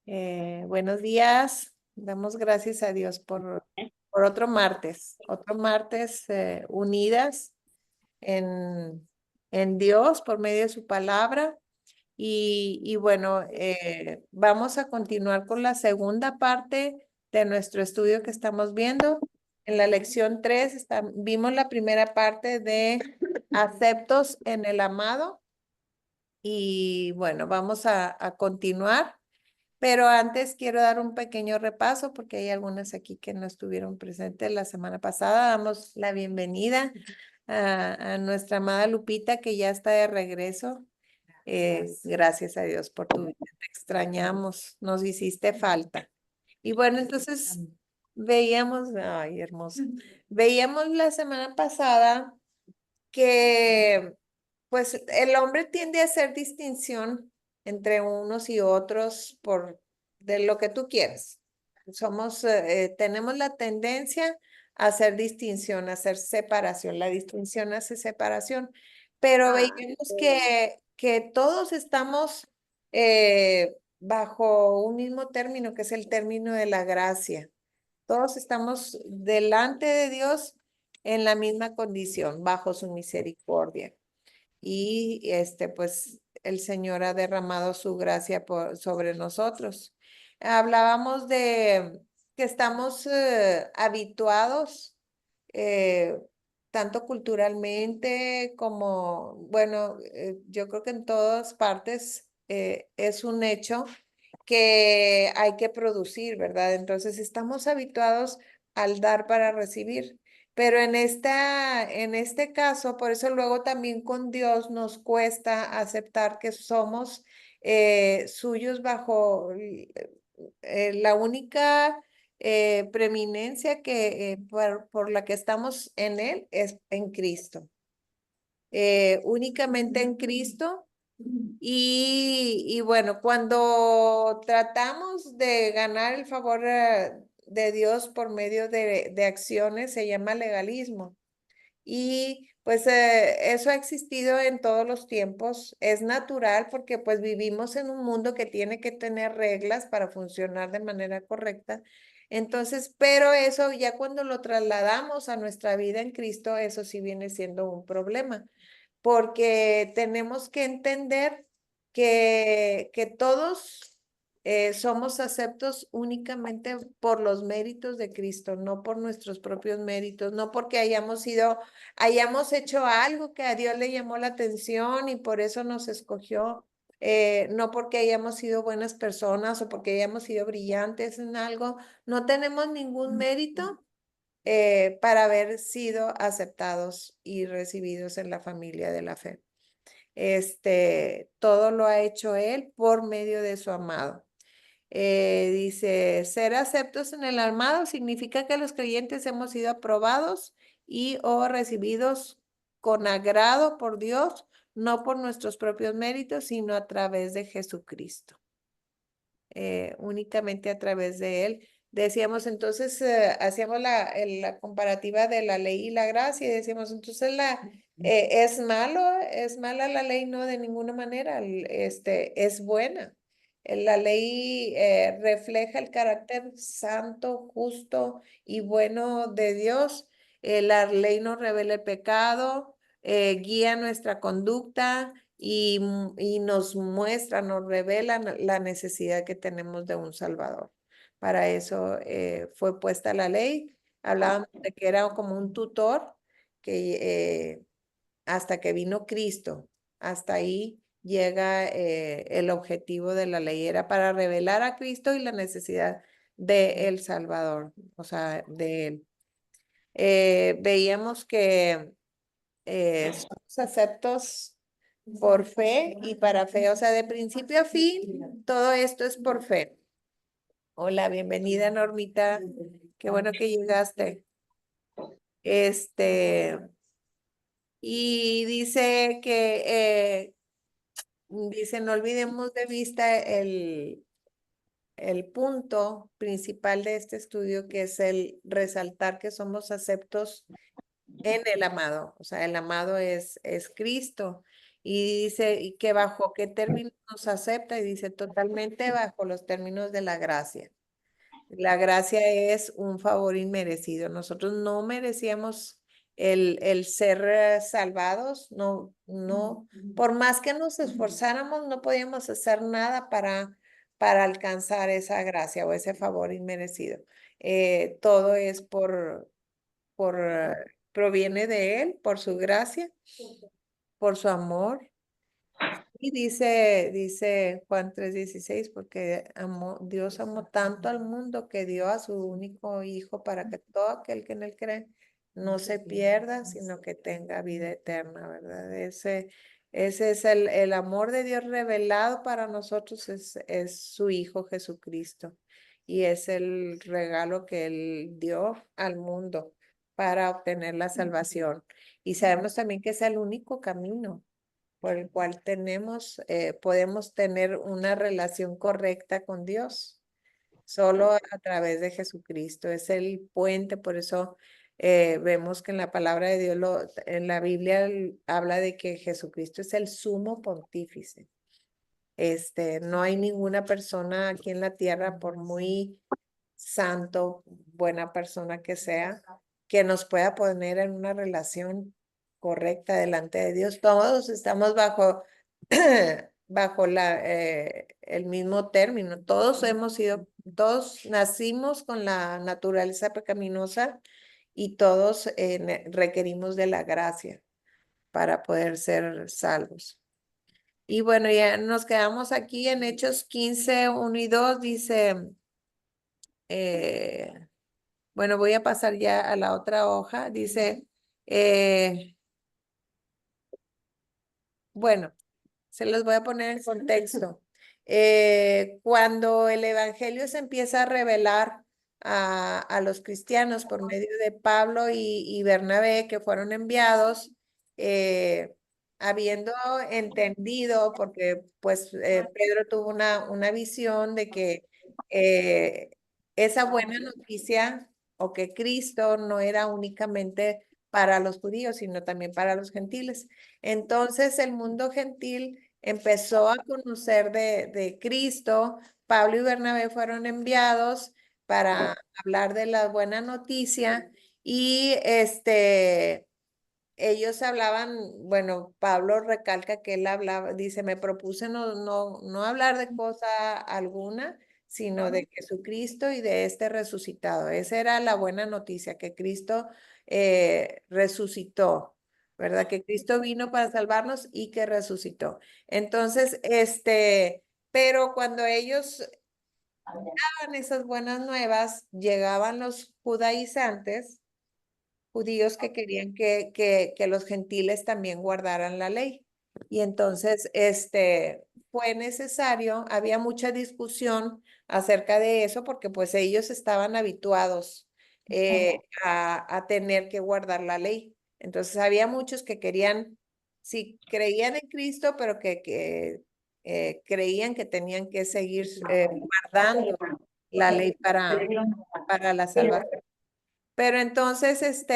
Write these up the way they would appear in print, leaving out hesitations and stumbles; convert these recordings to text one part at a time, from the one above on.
Buenos días. Damos gracias a Dios por otro martes unidas en Dios por medio de su palabra. Y bueno, vamos a continuar con la segunda parte de nuestro estudio que estamos viendo. En la lección 3 vimos la primera parte de aceptos en el amado. Y bueno, vamos a continuar. Pero antes quiero dar un pequeño repaso porque hay algunas aquí que no estuvieron presentes la semana pasada. Damos la bienvenida a nuestra amada Lupita que ya está de regreso. Gracias a Dios por tu vida. Te extrañamos, nos hiciste falta. Y bueno, entonces veíamos, ay, hermosa, veíamos la semana pasada que pues el hombre tiende a hacer distinción entre unos y otros por de lo que tú quieras. Tenemos la tendencia a hacer distinción, a hacer separación. La distinción hace separación, pero veíamos que todos estamos bajo un mismo término, que es el término de la gracia. Todos estamos delante de Dios en la misma condición, bajo su misericordia. Y pues el Señor ha derramado su gracia sobre nosotros. Hablábamos de que estamos habituados, eh, tanto culturalmente como, bueno, yo creo que en todas partes es un hecho que hay que producir, ¿verdad? Entonces estamos habituados al dar para recibir. Pero en este caso, por eso luego también con Dios nos cuesta aceptar que somos suyos bajo la única preeminencia por la que estamos en Él es en Cristo. Únicamente en Cristo. Y bueno, cuando tratamos de ganar el favor de Dios por medio de acciones, se llama legalismo. Y pues eso ha existido en todos los tiempos. Es natural porque pues vivimos en un mundo que tiene que tener reglas para funcionar de manera correcta. Entonces, pero eso ya cuando lo trasladamos a nuestra vida en Cristo, eso sí viene siendo un problema, porque tenemos que entender que todos somos aceptos únicamente por los méritos de Cristo, no por nuestros propios méritos, no porque hayamos hecho algo que a Dios le llamó la atención y por eso nos escogió, no porque hayamos sido buenas personas o porque hayamos sido brillantes en algo, no tenemos ningún mérito para haber sido aceptados y recibidos en la familia de la fe. Todo lo ha hecho Él por medio de su amado. Dice, ser aceptos en el amado significa que los creyentes hemos sido aprobados y o recibidos con agrado por Dios, no por nuestros propios méritos, sino a través de Jesucristo. Únicamente a través de Él. Decíamos entonces, hacíamos la comparativa de la ley y la gracia y decíamos, entonces es mala la ley, no, de ninguna manera, es buena. La ley refleja el carácter santo, justo y bueno de Dios. La ley nos revela el pecado, guía nuestra conducta y nos muestra, nos revela la necesidad que tenemos de un Salvador. Para eso fue puesta la ley. Hablábamos de que era como un tutor que hasta que vino Cristo, hasta ahí llega el objetivo de la ley. Era para revelar a Cristo y la necesidad de el Salvador, o sea, de él. Veíamos que somos aceptos por fe y para fe, o sea, de principio a fin, todo esto es por fe. Hola, bienvenida, Normita. Qué bueno que llegaste. Este, y dice dice, no olvidemos de vista el punto principal de este estudio, que es el resaltar que somos aceptos en el amado, o sea, el amado es Cristo. Y dice, ¿y que bajo qué términos nos acepta? Y dice, totalmente bajo los términos de la gracia. La gracia es un favor inmerecido. Nosotros no merecíamos el ser salvados, no, por más que nos esforzáramos, no podíamos hacer nada para alcanzar esa gracia o ese favor inmerecido. Todo es proviene de Él, por su gracia, por su amor. Y dice Juan 3:16, porque Dios amó tanto al mundo que dio a su único hijo para que todo aquel que en él cree no se pierda, sino que tenga vida eterna, ¿verdad? Ese es el amor de Dios revelado para nosotros, es su Hijo Jesucristo. Y es el regalo que Él dio al mundo para obtener la salvación. Y sabemos también que es el único camino por el cual podemos tener una relación correcta con Dios, solo a través de Jesucristo. Es el puente, por eso vemos que en la palabra de Dios, en la Biblia habla de que Jesucristo es el sumo pontífice. No hay ninguna persona aquí en la tierra, por muy santo, buena persona que sea, que nos pueda poner en una relación correcta delante de Dios. Todos estamos bajo el mismo término. Todos nacimos con la naturaleza pecaminosa y todos requerimos de la gracia para poder ser salvos. Y bueno, ya nos quedamos aquí en Hechos 15, 1 y 2, dice, bueno, voy a pasar ya a la otra hoja, dice, bueno, se los voy a poner en contexto. Cuando el evangelio se empieza a revelar a los cristianos por medio de Pablo y Bernabé, que fueron enviados, habiendo entendido, porque pues Pedro tuvo una visión de que esa buena noticia o que Cristo no era únicamente para los judíos, sino también para los gentiles. Entonces el mundo gentil empezó a conocer de Cristo. Pablo y Bernabé fueron enviados para hablar de la buena noticia y ellos hablaban, bueno, Pablo recalca que él hablaba, dice, me propuse no hablar de cosa alguna, sino de Jesucristo y de este resucitado. Esa era la buena noticia, que Cristo resucitó, ¿verdad? Que Cristo vino para salvarnos y que resucitó. Entonces, pero cuando ellos daban esas buenas nuevas, llegaban los judaizantes judíos que querían que los gentiles también guardaran la ley. Y entonces, fue necesario, había mucha discusión acerca de eso porque pues ellos estaban habituados a tener que guardar la ley. Entonces había muchos que querían, sí, creían en Cristo, pero que creían que tenían que seguir guardando la ley para la salvación. Pero entonces,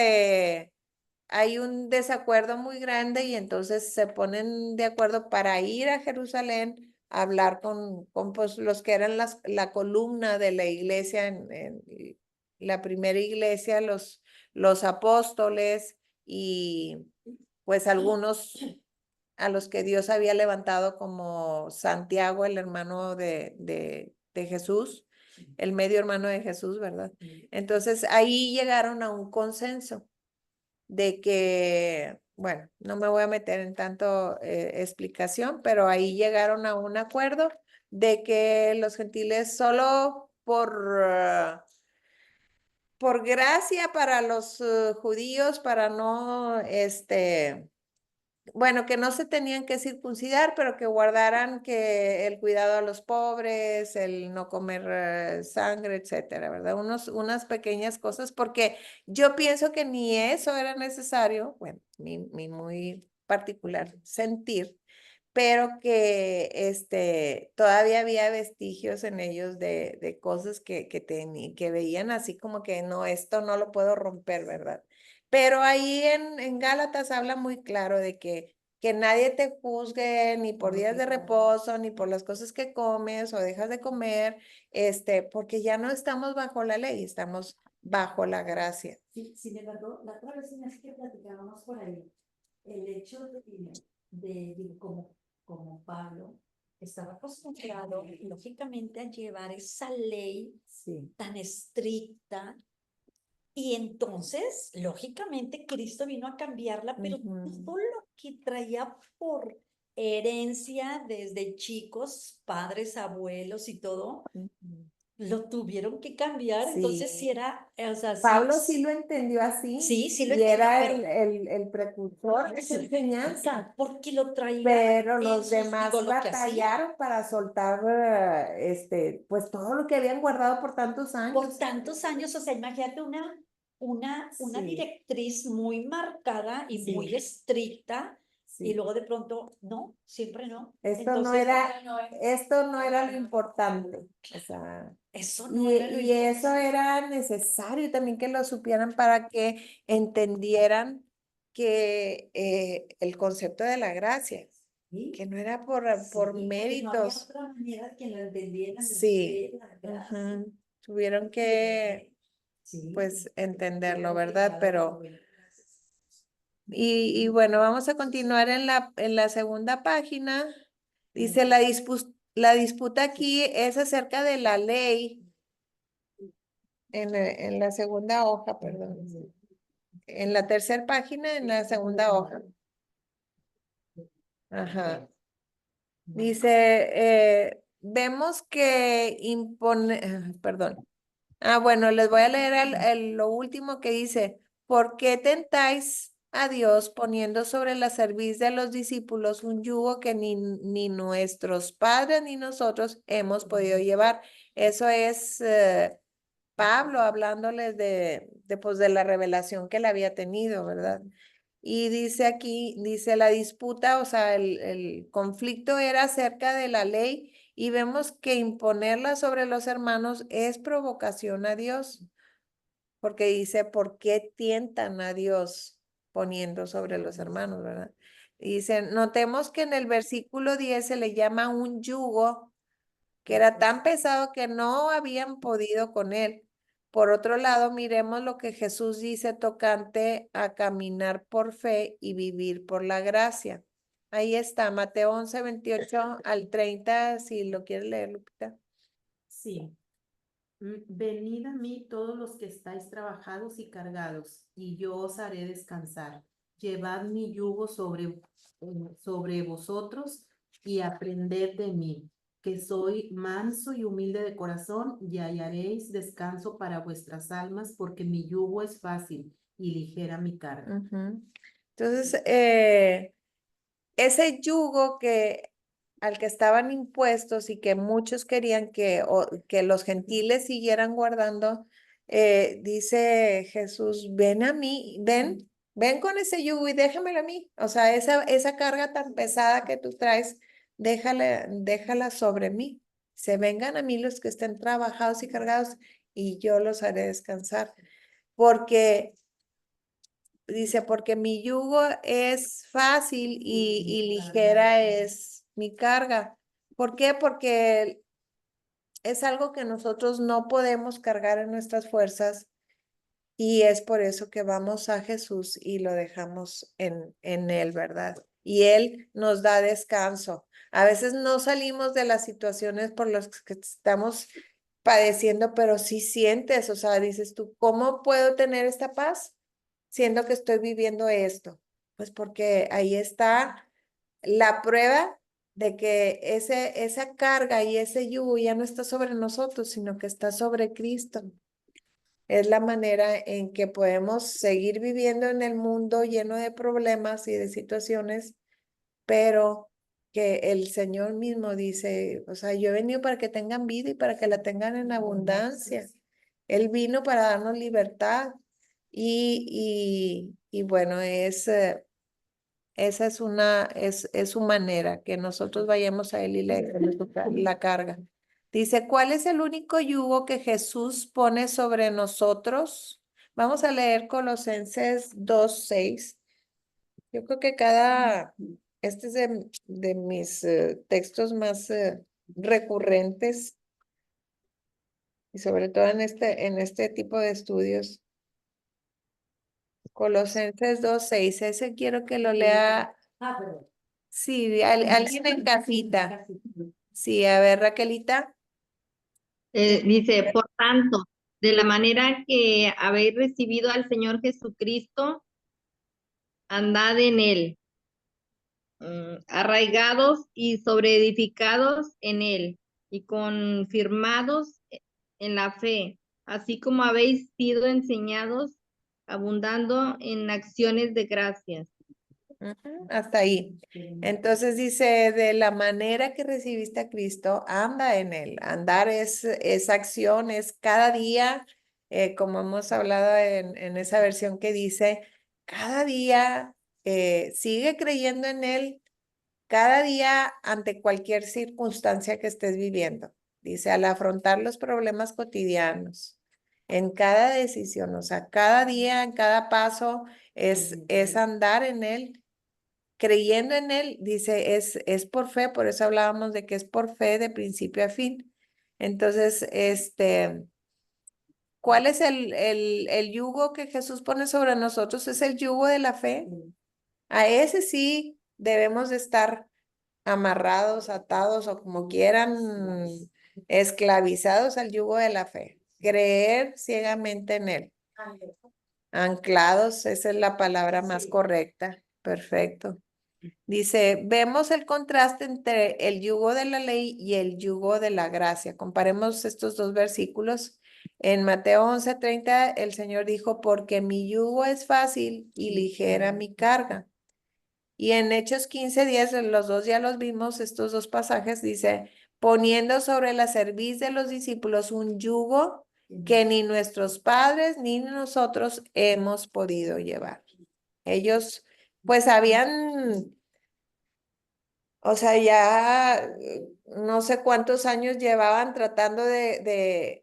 hay un desacuerdo muy grande y entonces se ponen de acuerdo para ir a Jerusalén a hablar con pues, los que eran la columna de la iglesia, en la primera iglesia, los apóstoles y pues algunos a los que Dios había levantado como Santiago, el hermano de Jesús, el medio hermano de Jesús, ¿verdad? Entonces ahí llegaron a un consenso de que, bueno, no me voy a meter en tanto explicación, pero ahí llegaron a un acuerdo de que los gentiles solo por gracia para los judíos, para no, bueno, que no se tenían que circuncidar, pero que guardaran que el cuidado a los pobres, el no comer sangre, etcétera, ¿verdad? Unas pequeñas cosas, porque yo pienso que ni eso era necesario, bueno, mi muy particular sentir, pero que todavía había vestigios en ellos de cosas que veían así como que no, esto no lo puedo romper, ¿verdad? Pero ahí en Gálatas habla muy claro de que que nadie te juzgue ni por días de reposo, ni por las cosas que comes o dejas de comer, porque ya no estamos bajo la ley, estamos bajo la gracia. Sí, sin embargo, la otra vez en que platicábamos por ahí, el hecho como Pablo estaba acostumbrado, lógicamente, a llevar esa ley tan estricta. Y entonces, lógicamente, Cristo vino a cambiarla, pero todo lo que traía por herencia desde chicos, padres, abuelos y todo, lo tuvieron que cambiar. Entonces, sí era, o sea, Pablo sí lo entendió así. Sí, sí lo y entendió, era pero el precursor de esa enseñanza. porque lo traía Pero en los demás digo, lo que hacía. batallaron para soltar, pues todo lo que habían guardado por tantos Por años. tantos años, o sea, imagínate una Sí. directriz muy marcada y Sí. muy estricta, Sí. y luego de pronto, no, siempre no. Esto no Entonces, era lo importante. O sea, eso no era lo importante. eso era necesario también que lo supieran para que entendieran que el concepto de la gracia, Sí, que no era por porque no había méritos. otra manera que lo entendieran. Sí. La gracia. Tuvieron que, Sí, pues, entenderlo, ¿verdad? Pero, y bueno, vamos a continuar en la segunda página. Dice, la disputa aquí es acerca de la ley. En la segunda hoja, perdón. En la tercera página, en la segunda hoja. Ajá. Dice, vemos que impone, perdón. Bueno, les voy a leer lo último que dice. ¿Por qué tentáis a Dios poniendo sobre la cerviz de los discípulos un yugo que ni nuestros padres ni nosotros hemos podido llevar? Eso es Pablo hablándoles pues, de la revelación que él había tenido, ¿verdad? Y dice aquí, dice la disputa, o sea, el conflicto era acerca de la ley y vemos que imponerla sobre los hermanos es provocación a Dios, porque dice, ¿por qué tientan a Dios poniendo sobre los hermanos, verdad? Y dice, notemos que en el versículo 10 se le llama un yugo que era tan pesado que no habían podido con él. Por otro lado, miremos lo que Jesús dice tocante a caminar por fe y vivir por la gracia. Ahí está, Mateo 11, 28 al 30, si lo quieres leer, Lupita. Sí. Venid a mí todos los que estáis trabajados y cargados, y yo os haré descansar. Llevad mi yugo sobre vosotros y aprended de mí, que soy manso y humilde de corazón, y hallaréis descanso para vuestras almas, porque mi yugo es fácil y ligera mi carga. Entonces, ese yugo al que estaban impuestos y que muchos querían que los gentiles siguieran guardando, dice Jesús, ven a mí, ven con ese yugo y déjamelo a mí. O sea, esa carga tan pesada que tú traes, déjala sobre mí. Se vengan a mí los que estén trabajados y cargados y yo los haré descansar. Porque dice, porque mi yugo es fácil y ligera es mi carga. ¿Por qué? Porque es algo que nosotros no podemos cargar en nuestras fuerzas y es por eso que vamos a Jesús y lo dejamos en Él, ¿verdad? Y Él nos da descanso. A veces no salimos de las situaciones por las que estamos padeciendo, pero sí sientes, o sea, dices tú, ¿cómo puedo tener esta paz siendo que estoy viviendo esto? Pues porque ahí está la prueba de que esa carga y ese yugo ya no está sobre nosotros, sino que está sobre Cristo. Es la manera en que podemos seguir viviendo en el mundo lleno de problemas y de situaciones, pero que el Señor mismo dice, o sea, yo he venido para que tengan vida y para que la tengan en abundancia. Él vino para darnos libertad y bueno, esa es su manera, que nosotros vayamos a Él y le demos la carga. Dice, ¿cuál es el único yugo que Jesús pone sobre nosotros? Vamos a leer Colosenses 2:6. Yo creo que cada este es de mis textos más recurrentes y sobre todo en este tipo de estudios. Colosenses 2:6, ese quiero que lo lea, Ah, perdón. sí, alguien en casita. Sí, a ver, Raquelita. Dice, por tanto, de la manera que habéis recibido al Señor Jesucristo, andad en él, arraigados y sobreedificados en él, y confirmados en la fe, así como habéis sido enseñados, abundando en acciones de gracias. Ujú, hasta ahí. Entonces dice, de la manera que recibiste a Cristo, anda en él. Andar es acción, es cada día, como hemos hablado en esa versión que dice, cada día sigue creyendo en él, cada día ante cualquier circunstancia que estés viviendo. Dice, al afrontar los problemas cotidianos, en cada decisión, o sea, cada día, en cada paso, es andar en él creyendo en él, dice, es por fe, por eso hablábamos de que es por fe de principio a fin. Entonces, ¿cuál es el yugo que Jesús pone sobre nosotros? Es el yugo de la fe. A ese sí debemos de estar amarrados, atados o como quieran, esclavizados al yugo de la fe. Creer ciegamente en él. Anclados, esa es la palabra más correcta. Perfecto. Dice, vemos el contraste entre el yugo de la ley y el yugo de la gracia. Comparemos estos dos versículos. En Mateo 11:30, el Señor dijo, porque mi yugo es fácil y ligera mi carga. Y en Hechos 15:10, los dos ya los vimos, estos dos pasajes, dice, poniendo sobre la cerviz de los discípulos un yugo que ni nuestros padres ni nosotros hemos podido llevar. Ellos, pues, habían, o sea, ya no sé cuántos años llevaban tratando de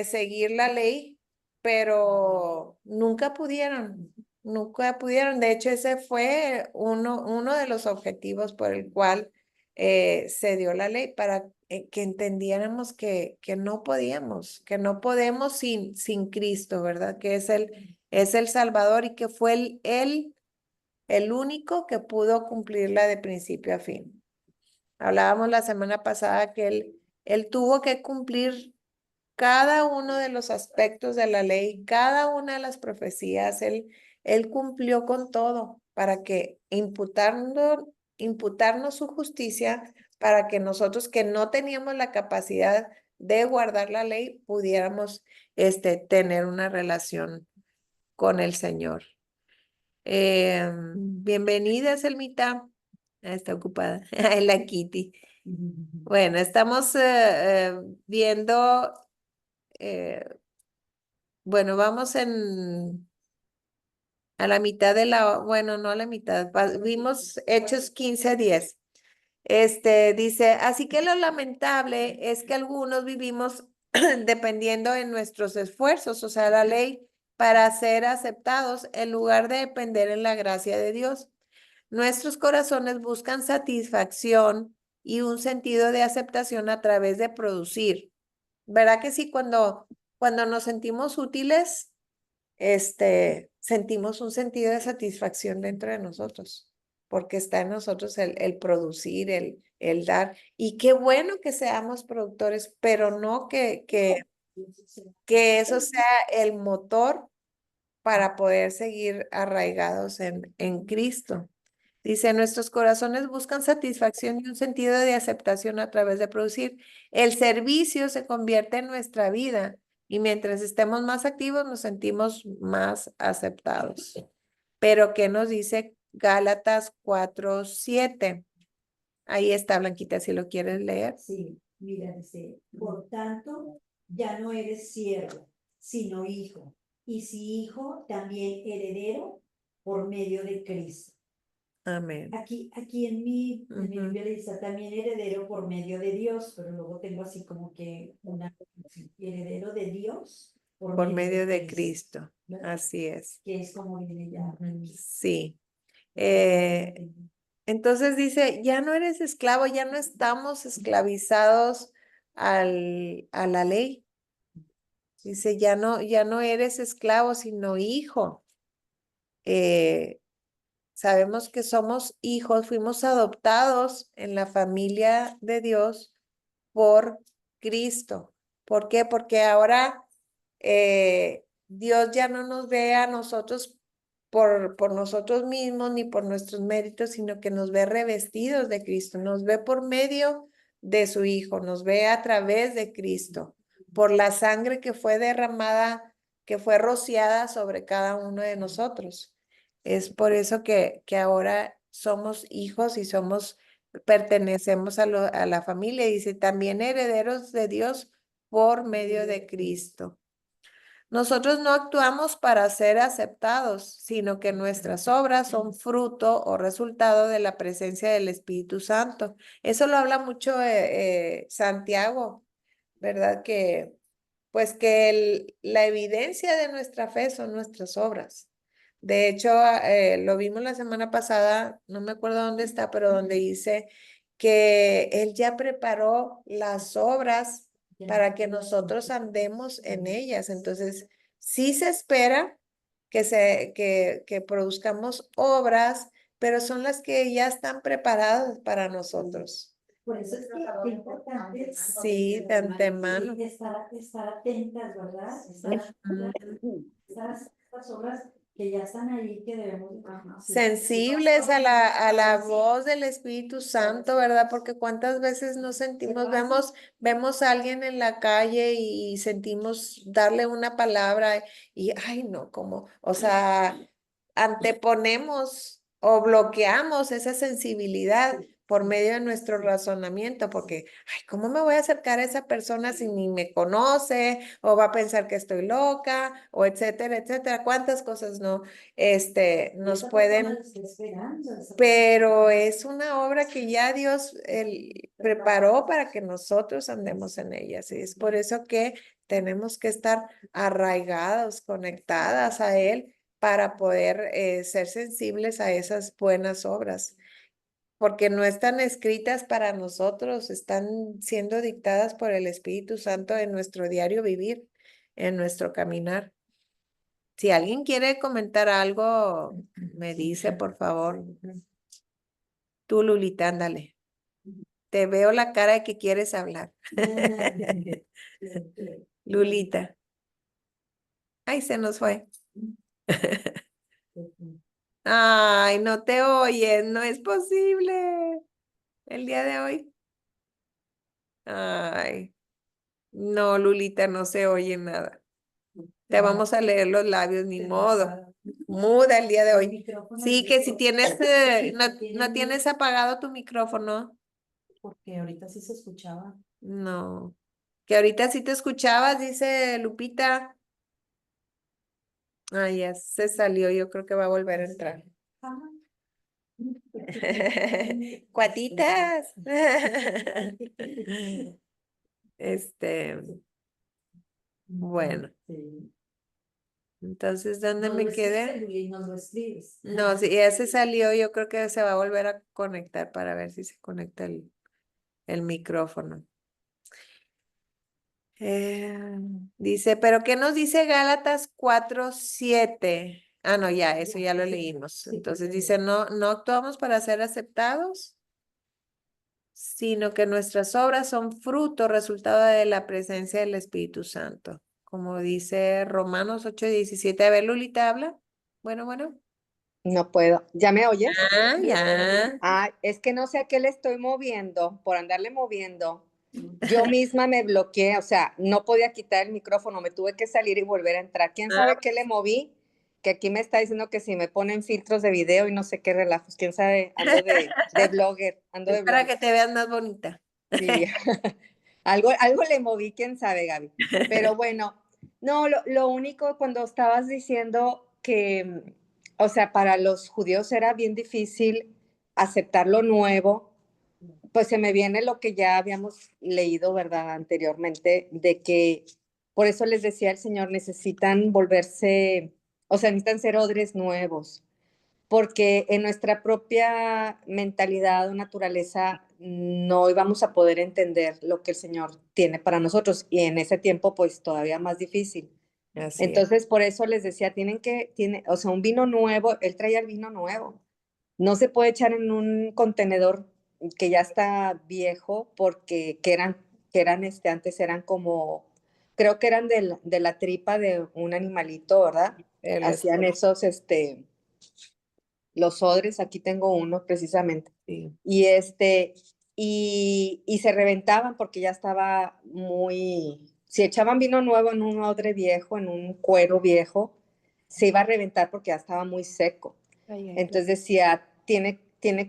seguir la ley, pero nunca pudieron, nunca pudieron. De hecho, ese fue uno de los objetivos por el cual se dio la ley, para que entendiéramos que no podíamos, que no podemos sin Cristo, ¿verdad? Que es el Salvador y que fue el único que pudo cumplirla de principio a fin. Hablábamos la semana pasada que él tuvo que cumplir cada uno de los aspectos de la ley, cada una de las profecías. Él cumplió con todo para que imputarnos su justicia, para que nosotros que no teníamos la capacidad de guardar la ley, pudiéramos tener una relación con el Señor. Bienvenida, Selmita. Está ocupada. La Kitty. Bueno, estamos viendo, bueno, vamos a la mitad bueno, no a la mitad, vimos Hechos 15:10. Dice, así que lo lamentable es que algunos vivimos dependiendo en nuestros esfuerzos, o sea, la ley, para ser aceptados en lugar de depender en la gracia de Dios. Nuestros corazones buscan satisfacción y un sentido de aceptación a través de producir. ¿Verdad que sí? Cuando nos sentimos útiles, sentimos un sentido de satisfacción dentro de nosotros, porque está en nosotros el producir, el dar. Y qué bueno que seamos productores, pero no que eso sea el motor para poder seguir arraigados en Cristo. Dice, nuestros corazones buscan satisfacción y un sentido de aceptación a través de producir. El servicio se convierte en nuestra vida y mientras estemos más activos nos sentimos más aceptados. Pero ¿qué nos dice Gálatas 4:7? Ahí está, Blanquita, si lo quieres leer. Sí, mira, dice, por tanto, ya no eres siervo, sino hijo. Y si hijo, también heredero por medio de Cristo. Amén. Aquí en mi Ujú. Biblia dice también heredero por medio de Dios, pero luego tengo así como que heredero de Dios Por medio de Cristo. ¿verdad? Así es. Que es como viene ya. Sí. Eh, Entonces dice, ya no eres esclavo, ya no estamos esclavizados a la ley. Dice, ya no eres esclavo, sino hijo. Sabemos que somos hijos, fuimos adoptados en la familia de Dios por Cristo. ¿Por qué? Porque ahora Dios ya no nos ve a nosotros por nosotros mismos ni por nuestros méritos, sino que nos ve revestidos de Cristo, nos ve por medio de su Hijo, nos ve a través de Cristo, por la sangre que fue derramada, que fue rociada sobre cada uno de nosotros. Es por eso que ahora somos hijos y pertenecemos a la familia. Dice, también herederos de Dios por medio de Cristo. Nosotros no actuamos para ser aceptados, sino que nuestras obras son fruto o resultado de la presencia del Espíritu Santo. Eso lo habla mucho Santiago, ¿verdad? Que pues que la evidencia de nuestra fe son nuestras obras. De hecho, lo vimos la semana pasada, no me acuerdo dónde está, pero donde dice que Él ya preparó las obras para que nosotros andemos en ellas. Entonces, sí se espera que produzcamos obras, pero son las que ya están preparadas para nosotros. Por eso es que importante Sí, de antemano. estar atentas, ¿verdad? Estar estas obras que ya están ahí, que debemos Sensibles a la voz del Espíritu Santo, ¿verdad? Porque cuántas veces nos sentimos, vemos a alguien en la calle y sentimos darle una palabra y, ay, no, como, o sea, anteponemos o bloqueamos esa sensibilidad por medio de nuestro razonamiento, porque, ay, ¿cómo me voy a acercar a esa persona si ni me conoce o va a pensar que estoy loca o etcétera, etcétera? ¿Cuántas cosas no? Nos pueden, pero es una obra que ya Dios preparó para que nosotros andemos en ella. Y es por eso que tenemos que estar arraigados, conectadas a Él para poder ser sensibles a esas buenas obras, porque no están escritas para nosotros, están siendo dictadas por el Espíritu Santo en nuestro diario vivir, en nuestro caminar. Si alguien quiere comentar algo, me dice, por favor. Tú, Lulita, ándale. Te veo la cara de que quieres hablar. Lulita. Ay, se nos fue. Ay, no te oyes, no es posible. El día de hoy. Ay, no, Lulita, no se oye nada. Te vamos a leer los labios, ni modo. Muda el día de hoy. Sí, que si tienes, no tienes apagado tu micrófono. Porque ahorita sí se escuchaba. No. Que ahorita sí te escuchabas, dice Lupita. Ay, ya se salió, yo creo que va a volver a entrar. Cuatitas. Bueno. Entonces, ¿dónde me quedé? No lo escribes. No, si ya se salió, yo creo que se va a volver a conectar para ver si se conecta el micrófono. Dice, ¿pero qué nos dice Gálatas 4:7? Ah, no, ya, eso ya lo leímos. Entonces dice, no actuamos para ser aceptados, sino que nuestras obras son fruto, resultado de la presencia del Espíritu Santo. Como dice Romanos 8:17. A ver, Lulita, habla. Bueno. No puedo. ¿Ya me oyes? Ah, ya. Ah, es que no sé a qué le estoy moviendo, por andarle moviendo. Yo misma me bloqueé, o sea, no podía quitar el micrófono, me tuve que salir y volver a entrar. ¿Quién sabe qué le moví? Que aquí me está diciendo que si me ponen filtros de video y no sé qué relajos. ¿Quién sabe? Ando de blogger, ando de Para blogger. que te veas más bonita. Sí, algo le moví, quién sabe, Gaby. Pero bueno, no, lo único cuando estabas diciendo que, o sea, para los judíos era bien difícil aceptar lo nuevo, pues se me viene lo que ya habíamos leído, ¿verdad? Anteriormente, de que por eso les decía el Señor, necesitan volverse, o sea, necesitan ser odres nuevos. porque en nuestra propia mentalidad o naturaleza no íbamos a poder entender lo que el Señor tiene para nosotros y en ese tiempo pues todavía más difícil. Así es. Entonces por eso les decía, o sea, un vino nuevo, él traía el vino nuevo. No se puede echar en un contenedor que ya está viejo porque antes eran como, creo que eran de la tripa de un animalito, ¿verdad? El Hacían esos, los odres, aquí tengo uno precisamente, sí. y se reventaban porque ya estaba si echaban vino nuevo en un odre viejo, en un cuero viejo, se iba a reventar porque ya estaba muy seco. Ay, ay, Entonces decía, tiene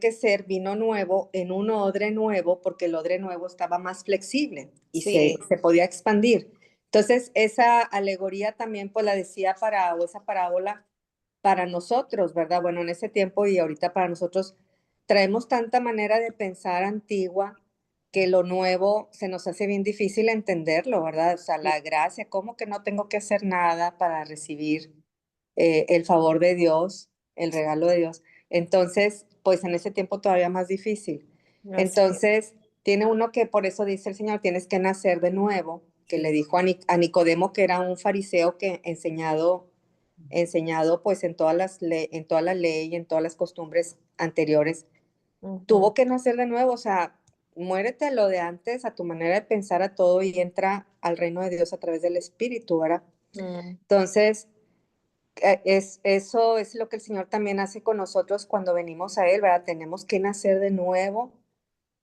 que ser vino nuevo en un odre nuevo porque el odre nuevo estaba más flexible y sí. se podía expandir. Entonces esa alegoría también pues la decía o esa parábola para nosotros, ¿verdad? Bueno, en ese tiempo y ahorita para nosotros traemos tanta manera de pensar antigua que lo nuevo se nos hace bien difícil entenderlo, ¿verdad? O sea, la gracia, ¿cómo que no tengo que hacer nada para recibir el favor de Dios, el regalo de Dios? Entonces, pues en ese tiempo todavía más difícil. Así es. Entonces, tiene uno que, por eso dice el Señor, tienes que nacer de nuevo, que le dijo a Nicodemo, que era un fariseo que enseñado pues en en toda la ley, en todas las costumbres anteriores, tuvo que nacer de nuevo, o sea, muérete a lo de antes, a tu manera de pensar, a todo y entra al reino de Dios a través del Espíritu, ¿verdad? Entonces, eso es lo que el Señor también hace con nosotros cuando venimos a Él, ¿verdad? Tenemos que nacer de nuevo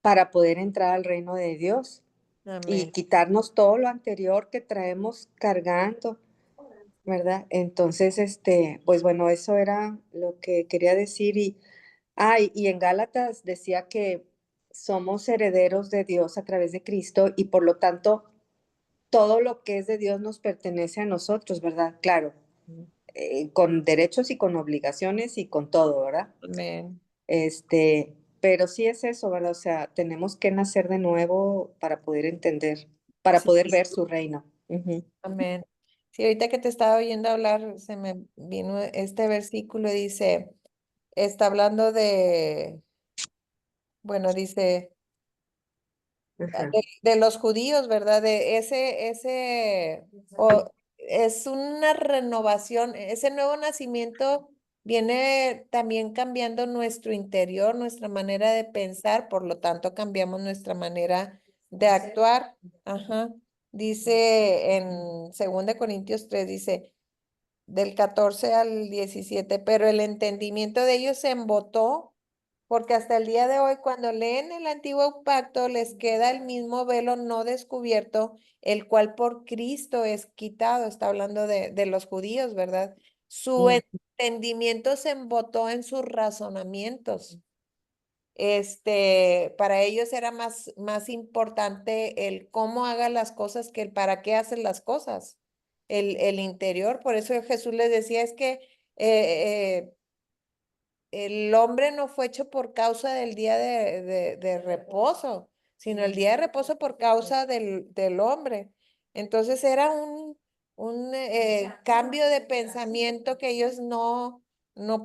para poder entrar al reino de Dios y Amén. quitarnos todo lo anterior que traemos cargando, ¿verdad? Entonces, pues bueno, eso era lo que quería decir. Y en Gálatas decía que somos herederos de Dios a través de Cristo y por lo tanto todo lo que es de Dios nos pertenece a nosotros, ¿verdad? Claro, con derechos y con obligaciones y con todo, ¿verdad? Amén. Pero sí es eso, ¿verdad? O sea, tenemos que nacer de nuevo para poder entender, para Sí, poder ver su reino. Ujú. amén. Sí, ahorita que te estaba oyendo hablar, se me vino este versículo, dice, está hablando bueno, dice, Ajá. de los judíos, ¿verdad? De es una renovación, ese nuevo nacimiento viene también cambiando nuestro interior, nuestra manera de pensar, por lo tanto cambiamos nuestra manera de actuar. Ajá. Dice en 2 Corintios 3, dice del 14 al 17, pero el entendimiento de ellos se embotó porque hasta el día de hoy, cuando leen el antiguo pacto, les queda el mismo velo no descubierto, el cual por Cristo es quitado. Está hablando de los judíos, ¿verdad? Su Mm. entendimiento se embotó en sus razonamientos. Para ellos era más importante el cómo haga las cosas que el para qué hacen las cosas, el interior. Por eso Jesús les decía, es que el hombre no fue hecho por causa del día de reposo, sino el día de reposo por causa del hombre. Entonces era un cambio de pensamiento que ellos no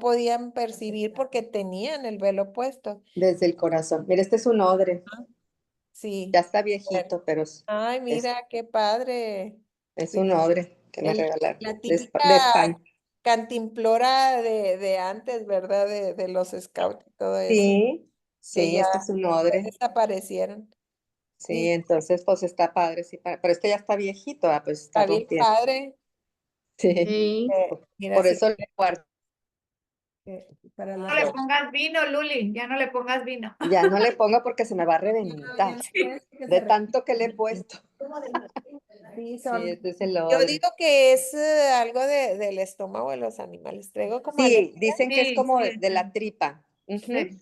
podían percibir porque tenían el velo puesto. Desde el corazón. Mira, este es un odre. Sí. Ya está Bueno. viejito, pero Ay, es, mira, qué padre. es Sí, un odre que me regalaron la de típica España. cantimplora de antes, ¿verdad? De los scouts y todo eso, Sí, que sí, ya este es un odre. desaparecieron. Sí, Dice, entonces pues está padre, sí, pero este ya está viejito, pues está está bien rompiendo. padre. Sí, Sí. Mira, por sí, eso lo guardo. para No las le pongas vino, Luli, ya no le pongas vino. Ya no le pongo porque se me va a Ya reventar no puedes que de se tanto que le he puesto. Sí, Sí, este es el yo odre. digo que es algo del estómago de los animales. Traigo como Sí, dicen que es Sí, como sí, de la tripa. Ujú, sí.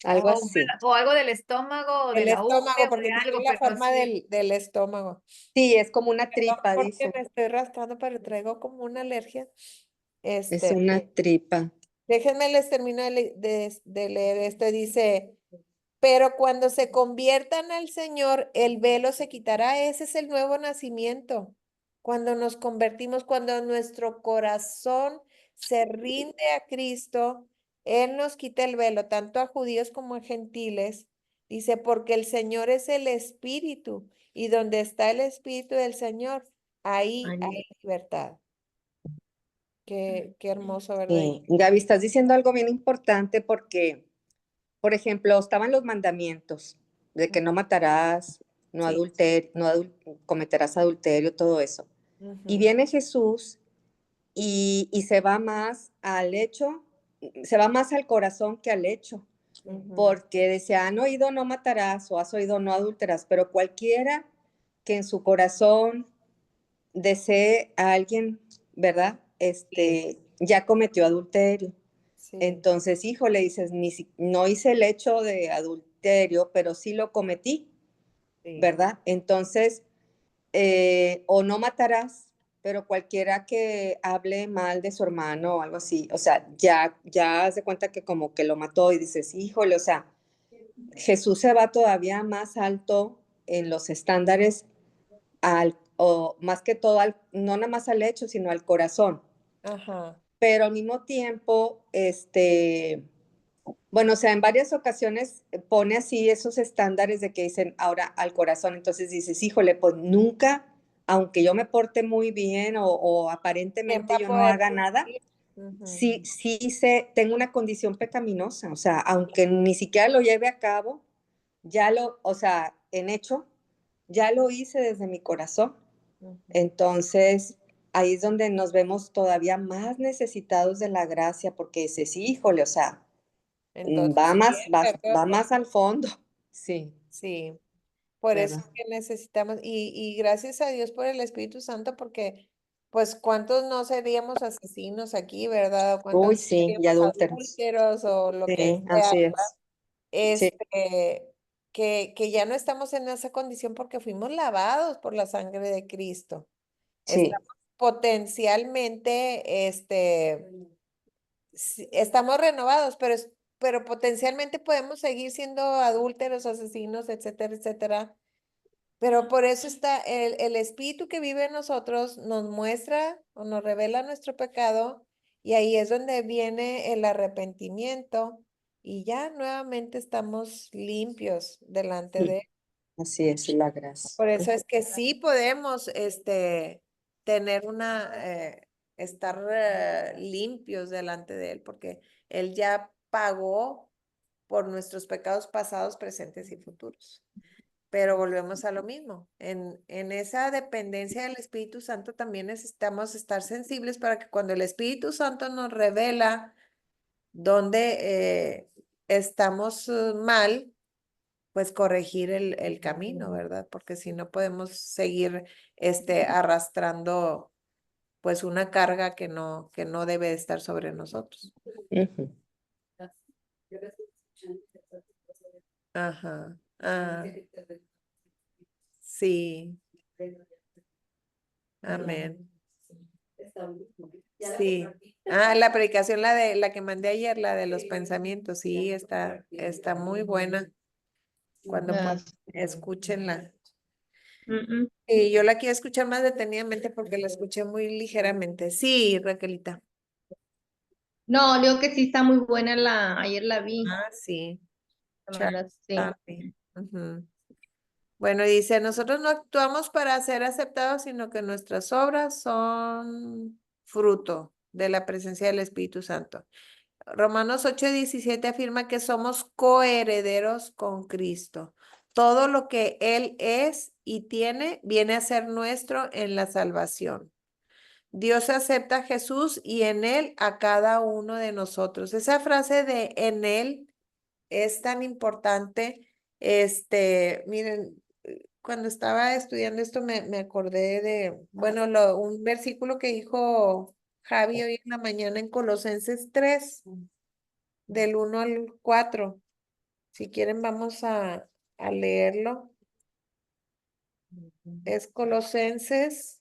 algo ah, así. O algo del estómago, o de el la ubre, estómago, o de porque tiene algo, la pero forma sí. del estómago. Sí, es como una Perdón tripa, porque dicen. me estoy rascando, pero traigo como una alergia. Es una tripa. Déjenme les termino de leer esto. Dice, pero cuando se conviertan al Señor, el velo se quitará. Ese es el nuevo nacimiento. Cuando nos convertimos, cuando nuestro corazón se rinde a Cristo, Él nos quita el velo, tanto a judíos como a gentiles. Dice, porque el Señor es el Espíritu, y donde está el Espíritu del Señor, ahí hay libertad. Qué hermoso, ¿verdad? Sí, Gaby, estás diciendo algo bien importante porque, por ejemplo, estaban los mandamientos de que no matarás, no Sí. cometerás adulterio, todo eso. Y Ujú, viene Jesús y se va más al hecho, se va más al corazón que al hecho, ujú. porque decía, han oído no matarás o has oído no adulterarás, pero cualquiera que en su corazón desee a alguien, ¿verdad? Ya cometió adulterio. Sí, Entonces, hijo, le dices, no hice el hecho de adulterio, pero sí lo cometí, sí. ¿verdad? Entonces, o no matarás, pero cualquiera que hable mal de su hermano o algo así, o sea, ya haz de cuenta que como que lo mató y dices, híjole, o sea, Jesús se va todavía más alto en los estándares o más que todo, no nada más al hecho, sino al corazón. Ajá. Pero al mismo tiempo, bueno, o sea, en varias ocasiones pone así esos estándares de que dicen ahora al corazón. Entonces dices, híjole, pues nunca, aunque yo me porte muy bien o ¿Quién aparentemente va a yo no poder haga nada, cumplir? Ujú. sí tengo una condición pecaminosa. O sea, aunque ni siquiera lo lleve a cabo, o sea, en hecho, ya lo hice desde mi corazón. Ujú. Entonces, ahí es donde nos vemos todavía más necesitados de la gracia, porque dices, híjole, o sea, Entonces, va más al fondo. Sí, sí, por eso ¿verdad? es que necesitamos, y gracias a Dios por el Espíritu Santo, porque pues cuántos no seríamos asesinos aquí, ¿verdad? O cuántos Uy, no sí, y seríamos adúlteros. adúlteros o lo que Sí, sea, así es. Sí, que ya no estamos en esa condición porque fuimos lavados por la sangre de Cristo. sí. Estamos potencialmente, estamos renovados, pero potencialmente podemos seguir siendo adúlteros, asesinos, etcétera, etcétera. Pero por eso está el espíritu que vive en nosotros, nos muestra o nos revela nuestro pecado, y ahí es donde viene el arrepentimiento y ya nuevamente estamos limpios delante de él. Así es, la gracia. Por eso es que sí podemos, tener estar limpios delante de él, porque él ya pagó por nuestros pecados pasados, presentes y futuros. Pero volvemos a lo mismo. En esa dependencia del Espíritu Santo también necesitamos estar sensibles para que cuando el Espíritu Santo nos revela dónde estamos mal, pues corregir el camino, ¿verdad? Porque si no podemos seguir arrastrando pues una carga que no debe de estar sobre nosotros. Ujú. Ajá. Ah, sí. Amén. Sí. Ah, la predicación, la que mandé ayer, la de los pensamientos, sí, está muy buena. Cuando Ah, escúchenla. mm, mm. Y yo la quiero escuchar más detenidamente porque la escuché muy ligeramente. Sí, Raquelita. No, digo que sí está muy buena ayer la vi. Ah, sí. Sí. Charlie. Ujú. Bueno, dice, nosotros no actuamos para ser aceptados, sino que nuestras obras son fruto de la presencia del Espíritu Santo. Romanos 8:17 afirma que somos coherederos con Cristo. Todo lo que Él es y tiene viene a ser nuestro en la salvación. Dios acepta a Jesús y en Él a cada uno de nosotros. Esa frase de en Él es tan importante. Miren, cuando estaba estudiando esto me acordé de, bueno, un versículo que dijo Javi hoy en la mañana en Colosenses 3 del 1 al 4. Si quieren, vamos a leerlo. Es Colosenses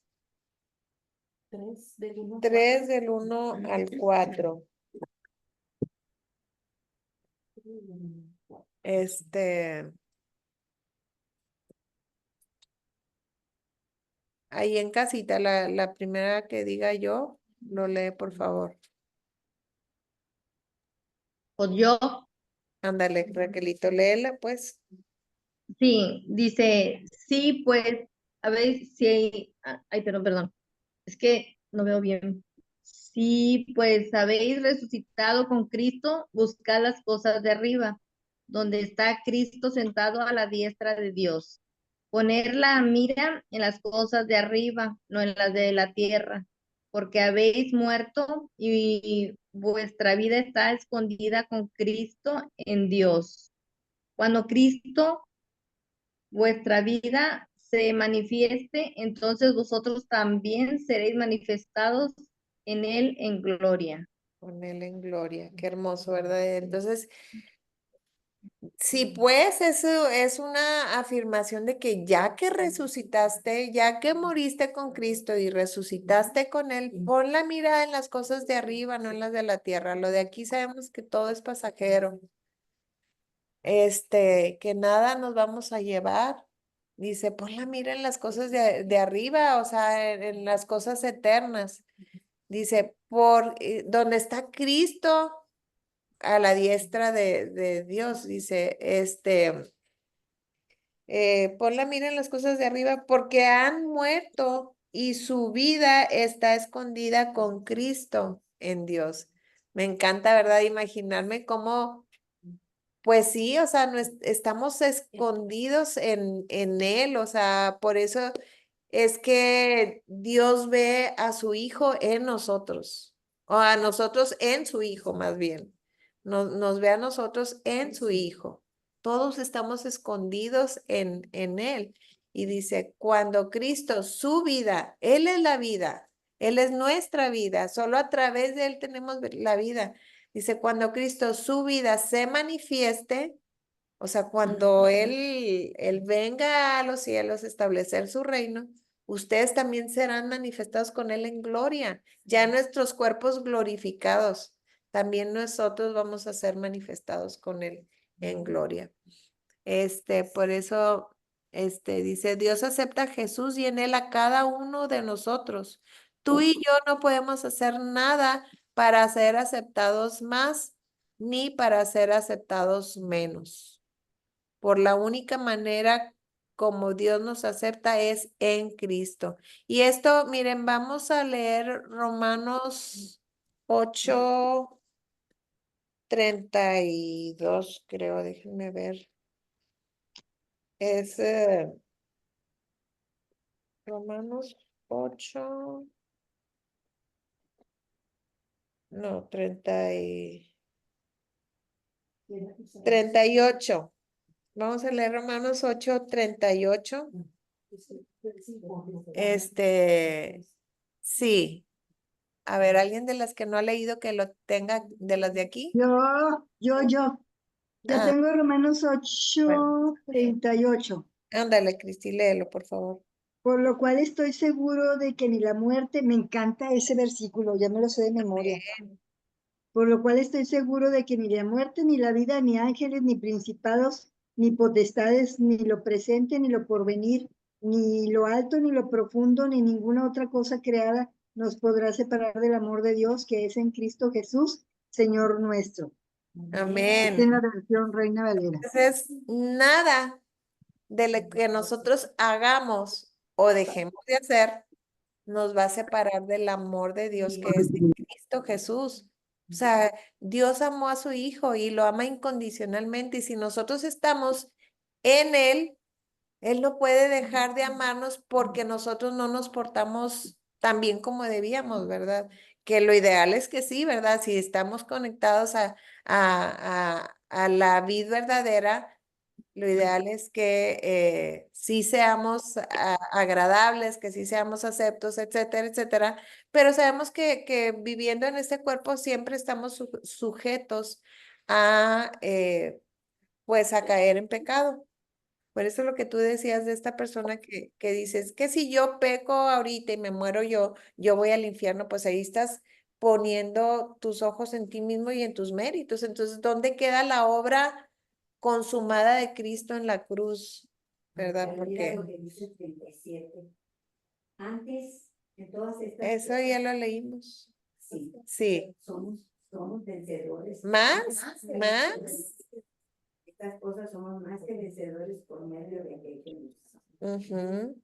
3 del 1 al 4. Ahí en casita, la primera que diga yo, lo lee, por favor. o yo. Ándale, Raquelito, léela, pues. Sí, dice, sí, pues, a ver si, ay, perdón, es que no veo bien. Sí, pues habéis resucitado con Cristo, buscad las cosas de arriba, donde está Cristo sentado a la diestra de Dios. Poner la mira en las cosas de arriba, no en las de la tierra, porque habéis muerto y vuestra vida está escondida con Cristo en Dios. Cuando Cristo vuestra vida se manifieste, entonces vosotros también seréis manifestados en él en gloria. Con él en gloria. Qué hermoso, ¿verdad? Entonces, sí, pues eso es una afirmación de que ya que resucitaste, ya que moriste con Cristo y resucitaste con Él, pon la mirada en las cosas de arriba, no en las de la tierra. Lo de aquí sabemos que todo es pasajero. Que nada nos vamos a llevar. Dice, pon la mira en las cosas de arriba, o sea, en las cosas eternas. Dice, donde está Cristo a la diestra de Dios, dice, pon la mira en las cosas de arriba porque han muerto y su vida está escondida con Cristo en Dios. Me encanta, ¿verdad? Imaginarme cómo, pues sí, o sea, estamos escondidos en Él, o sea, por eso es que Dios ve a su Hijo en nosotros, o a nosotros en su Hijo más bien. Nos ve a nosotros en su Hijo. Todos estamos escondidos en Él. Y dice, cuando Cristo, su vida, Él es la vida, Él es nuestra vida, solo a través de Él tenemos la vida. Dice, cuando Cristo, su vida se manifieste, o sea, cuando Él venga a los cielos a establecer su reino, ustedes también serán manifestados con Él en gloria, ya nuestros cuerpos glorificados, también nosotros vamos a ser manifestados con Él en gloria. Por eso, dice, Dios acepta a Jesús y en Él a cada uno de nosotros. Tú y yo no podemos hacer nada para ser aceptados más ni para ser aceptados menos. Por la única manera como Dios nos acepta es en Cristo. Y esto, miren, vamos a leer Romanos 8:32, creo, déjenme ver. Es Romanos 8, no, 38. Vamos a leer Romanos 8:38. Sí. A ver, alguien de las que no ha leído que lo tenga, de las de aquí. Yo Ah, tengo Romanos bueno. 8:38, Ándale, Cristi, léelo, por favor. por lo cual estoy seguro de que ni la muerte, me encanta ese versículo, ya me lo sé de memoria, por lo cual estoy seguro de que ni la muerte, ni la vida, ni ángeles, ni principados, ni potestades, ni lo presente, ni lo porvenir, ni lo alto, ni lo profundo, ni ninguna otra cosa creada nos podrá separar del amor de Dios que es en Cristo Jesús, Señor nuestro. Amén. Esta es la versión Reina Valera. Entonces, nada de lo que nosotros hagamos o dejemos de hacer nos va a separar del amor de Dios que es en Cristo Jesús. O sea, Dios amó a su Hijo y lo ama incondicionalmente. Y si nosotros estamos en Él, Él no puede dejar de amarnos porque nosotros no nos portamos tan bien como debíamos, ¿verdad? Que lo ideal es que sí, ¿verdad? Si estamos conectados a la vida verdadera, lo ideal es que sí seamos agradables, que sí seamos aceptos, etcétera, etcétera. Pero sabemos que viviendo en este cuerpo siempre estamos sujetos a, pues, a caer en pecado. Por eso lo que tú decías de esta persona que dices, que si yo peco ahorita y me muero yo voy al infierno, pues ahí estás poniendo tus ojos en ti mismo y en tus méritos. Entonces, ¿dónde queda la obra consumada de Cristo en la cruz? ¿Verdad? Pero mira Porque lo que dice el 37. Antes, en todas estas eso ya lo leímos. sí, Sí, somos Somos vencedores. ¿Más? que ¿Más? vencedores. Estas cosas somos más que vencedores por medio de aquel que nos Ujú. amó.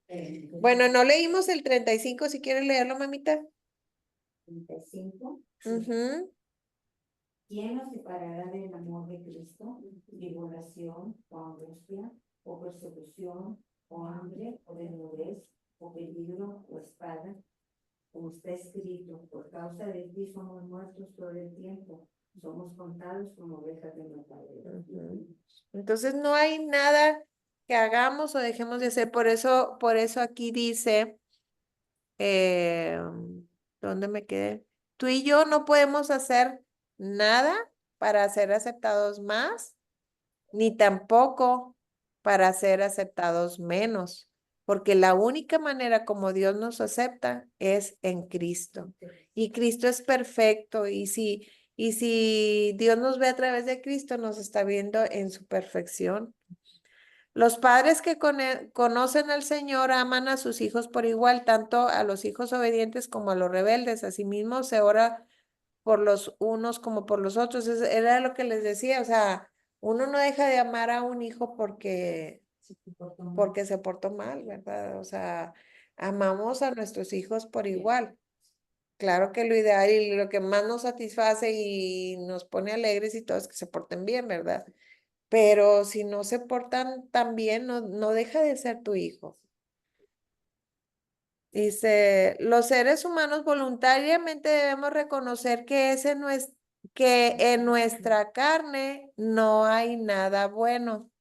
Bueno, no leímos el 35, si quieres leerlo, mamita. 35. Ujú. ¿Quién nos separará del amor de Cristo? Tribulación, o angustia, o persecución, o hambre, o desnudez, o peligro, o espada. Como está escrito, por causa de ti somos muertos todo el tiempo. Somos contados como ovejas de matadero. Ujú. Entonces no hay nada que hagamos o dejemos de hacer. Por eso aquí dice, eh, ¿dónde me quedé? Tú y yo no podemos hacer nada para ser aceptados más, ni tampoco para ser aceptados menos, porque la única manera como Dios nos acepta es en Cristo. Y Cristo es perfecto, y si Dios nos ve a través de Cristo, nos está viendo en su perfección. Los padres que conocen al Señor aman a sus hijos por igual, tanto a los hijos obedientes como a los rebeldes. Asimismo, se ora por los unos como por los otros. Era lo que les decía, o sea, uno no deja de amar a un hijo porque se portó mal, ¿verdad? O sea, amamos a nuestros hijos por igual. Claro que lo ideal y lo que más nos satisface y nos pone alegres y todo es que se porten bien, ¿verdad? Pero si no se portan tan bien, no deja de ser tu hijo. Dice, los seres humanos voluntariamente debemos reconocer que en nuestra carne no hay nada bueno.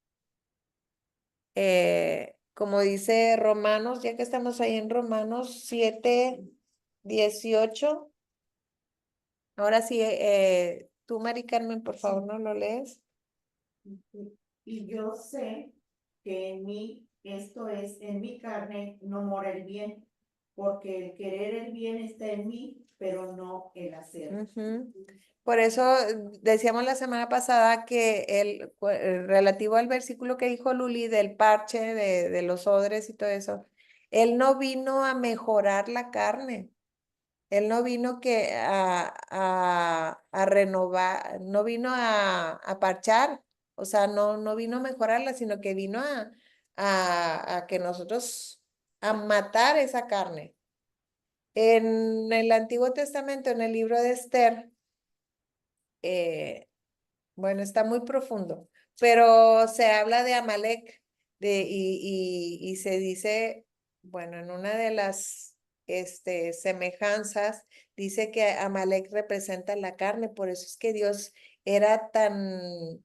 Como dice Romanos, ya que estamos ahí en Romanos 7:18. Ahora sí, tú, Mari Carmen, por favor, ¿no lo lees? Y yo sé que en mí, esto es, en mi carne, no mora el bien, porque el querer el bien está en mí, pero no el hacer. Ujú. Por eso decíamos la semana pasada que relativo al versículo que dijo Luli del parche, de los odres y todo eso, él no vino a mejorar la carne. Él no vino a renovar, no vino a parchar, o sea, no vino a mejorarla, sino que vino a que nosotros, a matar esa carne. En el Antiguo Testamento, en el libro de Esther, bueno, está muy profundo, pero se habla de Amalek y se dice, bueno, en una de las semejanzas, dice que Amalek representa la carne, por eso es que Dios era tan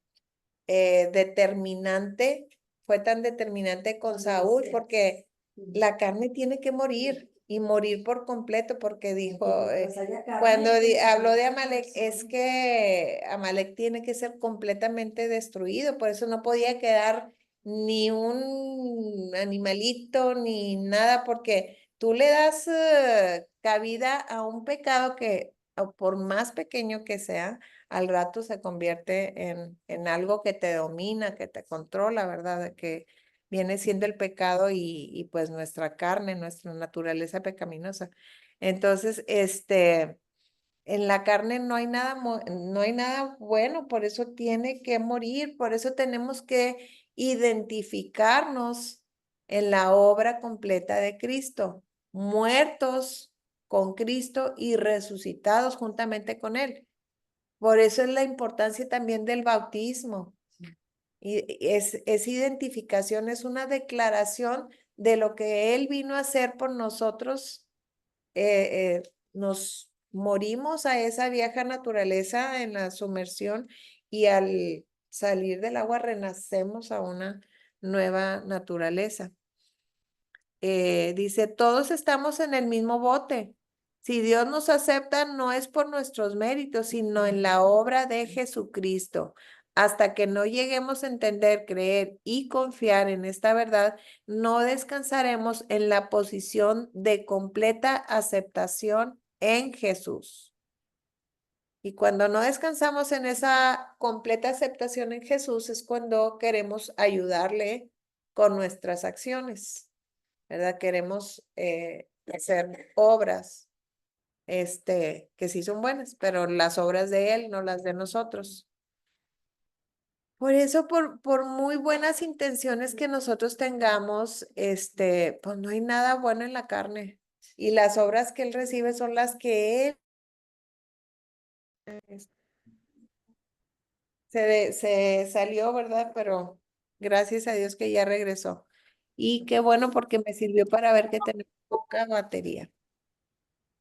determinante, fue tan determinante con Saúl, porque la carne tiene que morir y morir por completo, porque dijo, cuando habló de Amalek, es que Amalek tiene que ser completamente destruido, por eso no podía quedar ni un animalito ni nada, porque tú le das cabida a un pecado que, por más pequeño que sea, al rato se convierte en algo que te domina, que te controla, ¿verdad? Que viene siendo el pecado y pues nuestra carne, nuestra naturaleza pecaminosa. Entonces, en la carne no hay nada bueno, por eso tiene que morir, por eso tenemos que identificarnos en la obra completa de Cristo, muertos con Cristo y resucitados juntamente con Él. Por eso es la importancia también del bautismo. Y es identificación, es una declaración de lo que Él vino a hacer por nosotros. Nos morimos a esa vieja naturaleza en la sumersión y al salir del agua renacemos a una nueva naturaleza. Dice, todos estamos en el mismo bote. Si Dios nos acepta, no es por nuestros méritos, sino en la obra de Jesucristo. Hasta que no lleguemos a entender, creer y confiar en esta verdad, no descansaremos en la posición de completa aceptación en Jesús. Y cuando no descansamos en esa completa aceptación en Jesús, es cuando queremos ayudarle con nuestras acciones, ¿verdad? Queremos hacer obras que sí son buenas, pero las obras de Él, no las de nosotros. Por eso, por muy buenas intenciones que nosotros tengamos, pues no hay nada bueno en la carne. Y las obras que Él recibe son las que Él se salió, ¿verdad? Pero gracias a Dios que ya regresó. Y qué bueno porque me sirvió para ver que tenemos poca batería.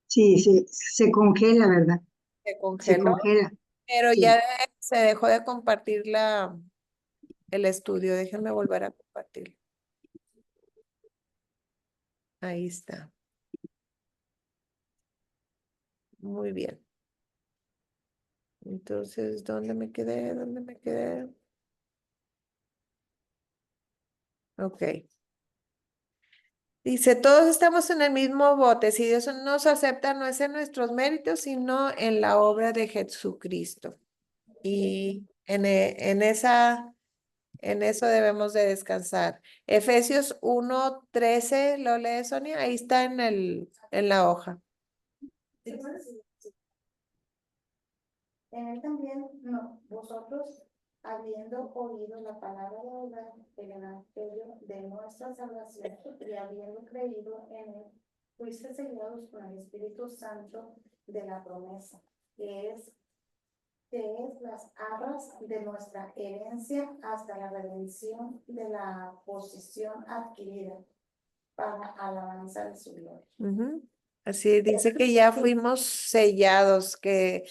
Sí, se congela, ¿verdad? Se Se congeló, congela. pero Sí. ya se dejó de compartir el estudio. Déjenme volver a compartir. Ahí está. Muy bien. Entonces, ¿dónde me quedé? ¿Dónde me quedé? Ok. Dice, todos estamos en el mismo bote. Si Dios nos acepta, no es en nuestros méritos, sino en la obra de Jesucristo. Y en eso debemos de descansar. Efesios 1:13, ¿lo lee, Sonia? Ahí está en la hoja. En él también, no, vosotros, habiendo oído la palabra de verdad, el evangelio de nuestra salvación, y habiendo creído en él, fuiste sellados con el Espíritu Santo de la promesa, que es las arras de nuestra herencia hasta la redención de la posesión adquirida para alabanza de su gloria. Ujú. Así dice que ya fuimos sellados, que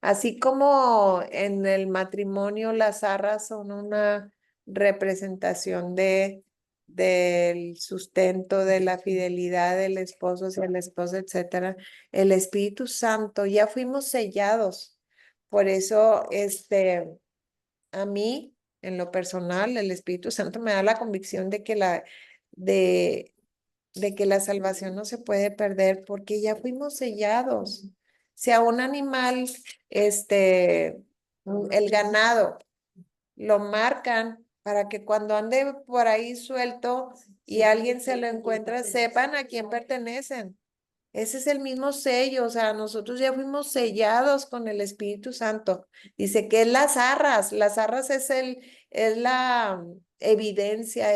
así como en el matrimonio las arras son una representación del sustento, de la fidelidad del esposo hacia la esposa, etcétera, el Espíritu Santo, ya fuimos sellados. Por eso, a mí, en lo personal, el Espíritu Santo me da la convicción de de que la salvación no se puede perder porque ya fuimos sellados. Si a un animal, el ganado, lo marcan para que cuando ande por ahí suelto y alguien se lo encuentra, sepan a quién pertenecen. Ese es el mismo sello, o sea, nosotros ya fuimos sellados con el Espíritu Santo. Dice que es las arras es la evidencia,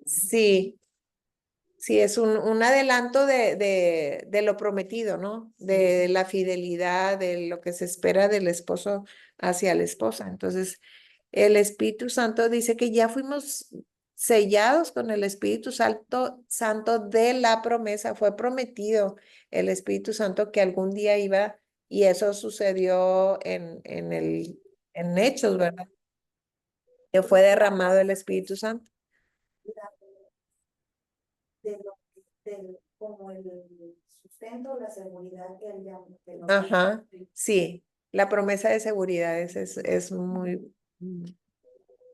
sí, sí, es un adelanto de lo prometido, ¿no? De la fidelidad, de lo que se espera del esposo hacia la esposa. Entonces, el Espíritu Santo dice que ya fuimos sellados con el Espíritu Santo de la promesa. Fue prometido el Espíritu Santo que algún día iba, y eso sucedió en Hechos, ¿verdad? Que fue derramado el Espíritu Santo. Como el sustento, la seguridad que él llama. Ajá, sí, la promesa de seguridad es muy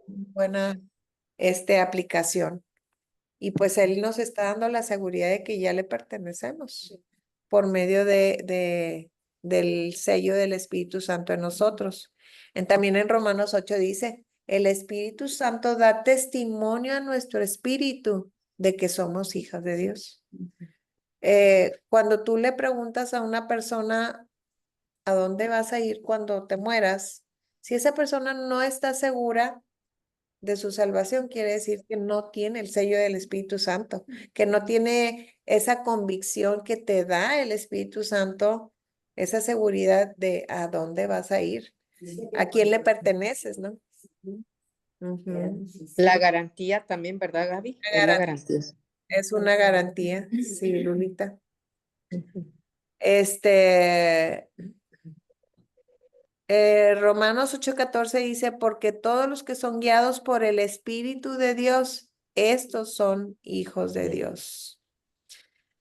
buena aplicación. Y pues Él nos está dando la seguridad de que ya le pertenecemos por medio del sello del Espíritu Santo en nosotros. También en Romanos 8 dice, el Espíritu Santo da testimonio a nuestro espíritu de que somos hijas de Dios. Cuando tú le preguntas a una persona a dónde vas a ir cuando te mueras, si esa persona no está segura de su salvación, quiere decir que no tiene el sello del Espíritu Santo, que no tiene esa convicción que te da el Espíritu Santo, esa seguridad de a dónde vas a ir, a quién le perteneces, ¿no? Ujú. La garantía también, ¿verdad, Gaby? Es la garantía. Es una garantía, sí, Lulita. Romanos 8:14 dice, porque todos los que son guiados por el Espíritu de Dios, estos son hijos de Dios.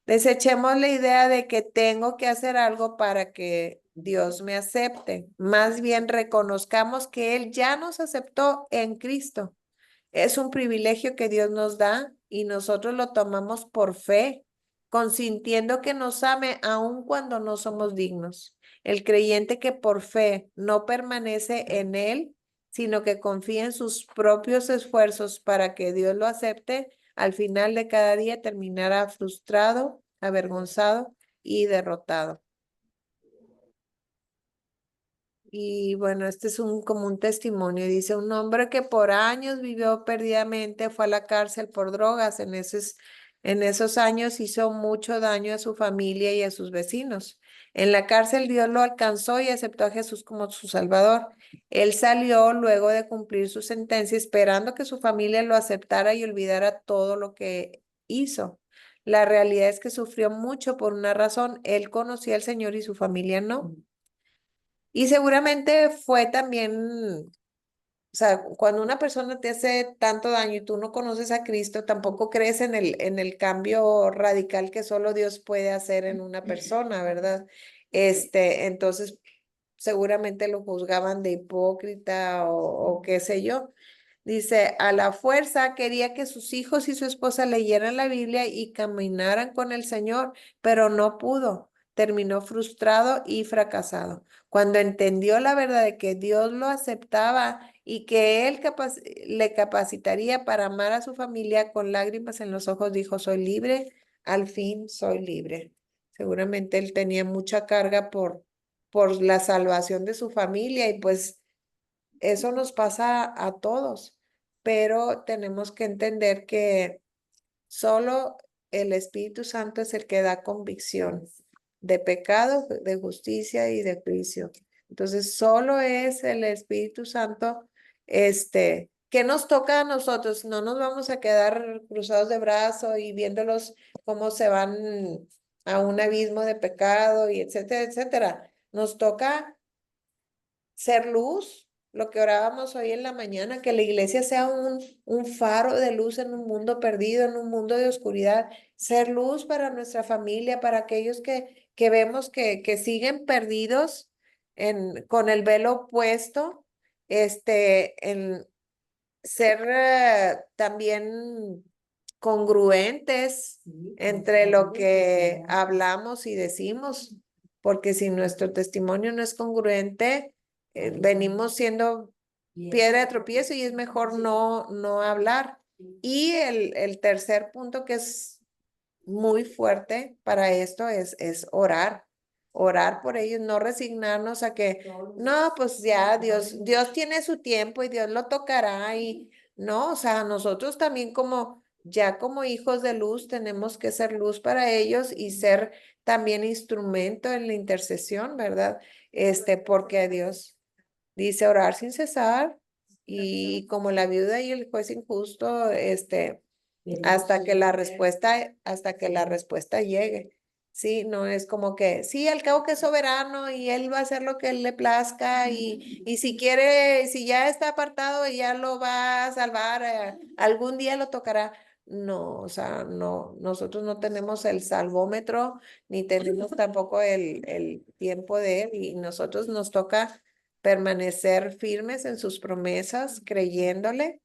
Desechemos la idea de que tengo que hacer algo para que Dios me acepte. Más bien reconozcamos que Él ya nos aceptó en Cristo. Es un privilegio que Dios nos da y nosotros lo tomamos por fe, consintiendo que nos ame aun cuando no somos dignos. El creyente que por fe no permanece en Él, sino que confía en sus propios esfuerzos para que Dios lo acepte, al final de cada día terminará frustrado, avergonzado y derrotado. Y bueno, este es como un testimonio. Dice, un hombre que por años vivió perdidamente fue a la cárcel por drogas. En esos años hizo mucho daño a su familia y a sus vecinos. En la cárcel Dios lo alcanzó y aceptó a Jesús como su Salvador. Él salió luego de cumplir su sentencia esperando que su familia lo aceptara y olvidara todo lo que hizo. La realidad es que sufrió mucho por una razón. Él conocía al Señor y su familia no. Y seguramente fue también, o sea, cuando una persona te hace tanto daño y tú no conoces a Cristo, tampoco crees en el cambio radical que solo Dios puede hacer en una persona, ¿verdad? Entonces, seguramente lo juzgaban de hipócrita o qué sé yo. Dice, a la fuerza quería que sus hijos y su esposa leyeran la Biblia y caminaran con el Señor, pero no pudo. Terminó frustrado y fracasado. Cuando entendió la verdad de que Dios lo aceptaba y que Él le capacitaría para amar a su familia con lágrimas en los ojos, dijo, soy libre, al fin soy libre. Seguramente él tenía mucha carga por la salvación de su familia y pues eso nos pasa a todos, pero tenemos que entender que solo el Espíritu Santo es el que da convicción de pecado, de justicia y de juicio. Entonces, solo es el Espíritu Santo, que nos toca a nosotros. No nos vamos a quedar cruzados de brazo y viéndolos cómo se van a un abismo de pecado y etcétera, etcétera. Nos toca ser luz, lo que orábamos hoy en la mañana, que la iglesia sea un faro de luz en un mundo perdido, en un mundo de oscuridad, ser luz para nuestra familia, para aquellos que vemos que siguen perdidos con el velo puesto, en ser también congruentes entre lo que hablamos y decimos, porque si nuestro testimonio no es congruente, venimos siendo piedra de tropiezo y es mejor no hablar. Y el tercer punto que es muy fuerte para esto es orar. Orar por ellos, no resignarnos a que, no, pues ya Dios tiene su tiempo y Dios lo tocará y no, o sea, nosotros también como hijos de luz tenemos que ser luz para ellos y ser también instrumento en la intercesión, ¿verdad? Porque Dios dice orar sin cesar y como la viuda y el juez injusto, hasta que la respuesta llegue. Sí, no es como que, sí, al cabo que es soberano y él va a hacer lo que él le plazca y si quiere, si ya está apartado, ya lo va a salvar, algún día lo tocará. No, o sea, no, nosotros no tenemos el salvómetro ni tenemos tampoco el tiempo de él y nosotros nos toca permanecer firmes en sus promesas, creyéndole,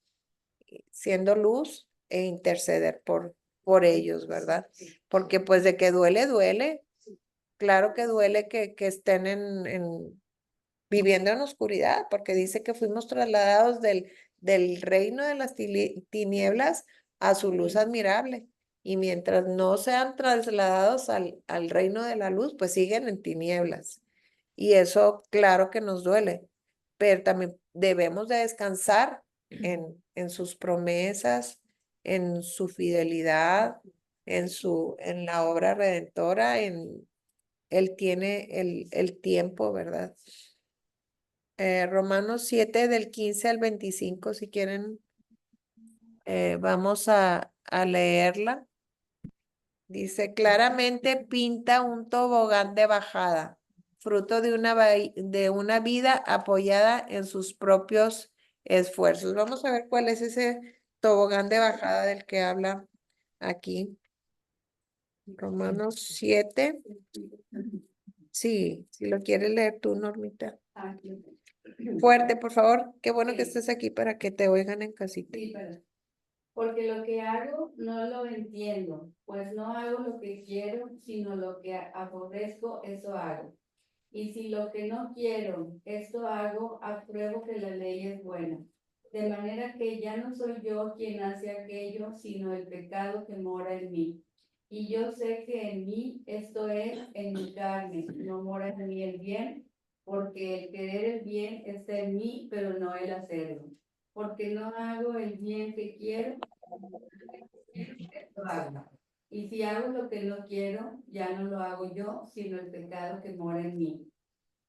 siendo luz e interceder por ellos, ¿verdad? Porque pues de que duele, duele. Claro que duele que estén viviendo en oscuridad, porque dice que fuimos trasladados del reino de las tinieblas a su luz admirable. Y mientras no sean trasladados al reino de la luz, pues siguen en tinieblas. Y eso, claro que nos duele, pero también debemos de descansar en sus promesas, en su fidelidad, en la obra redentora, él tiene el tiempo, ¿verdad? Romanos 7 del 15 al 25, si quieren, vamos a leerla. Dice, claramente pinta un tobogán de bajada, fruto de una vida apoyada en sus propios esfuerzos. Vamos a ver cuál es ese tobogán de bajada del que habla aquí. Romanos 7. Sí, si lo quieres leer tú, Normita. Fuerte, por favor. Qué bueno que estés aquí para que te oigan en casita. Porque lo que hago no lo entiendo, pues no hago lo que quiero, sino lo que aborrezco, eso hago. Y si lo que no quiero, esto hago, apruebo que la ley es buena. De manera que ya no soy yo quien hace aquello, sino el pecado que mora en mí. Y yo sé que en mí, esto es, en mi carne, no mora en mí el bien, porque el querer el bien está en mí, pero no el hacerlo. Porque no hago el bien que quiero, esto hago. Y si hago lo que no quiero, ya no lo hago yo, sino el pecado que mora en mí.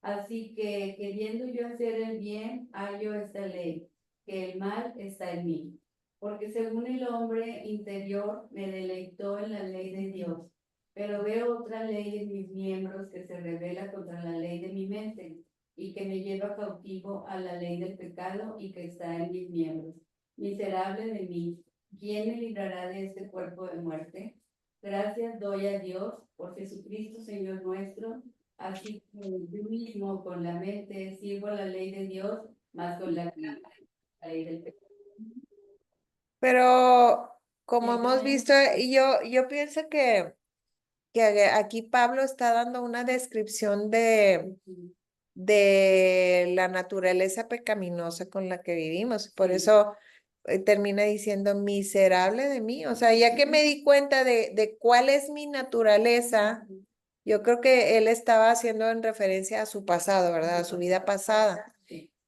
Así que queriendo yo hacer el bien, hallo esta ley, que el mal está en mí. Porque según el hombre interior me deleitó en la ley de Dios, pero veo otra ley en mis miembros que se revela contra la ley de mi mente y que me lleva cautivo a la ley del pecado y que está en mis miembros. Miserable de mí, ¿quién me librará de este cuerpo de muerte? Gracias doy a Dios por Jesucristo, Señor nuestro. Así que yo mismo con la mente sirvo la ley de Dios, más con la carne, la ley del pecado. Pero como hemos visto, yo pienso que aquí Pablo está dando una descripción de la naturaleza pecaminosa con la que vivimos. Por eso termina diciendo, miserable de mí. O sea, ya que me di cuenta de cuál es mi naturaleza, yo creo que él estaba haciendo en referencia a su pasado, ¿verdad? A su vida pasada,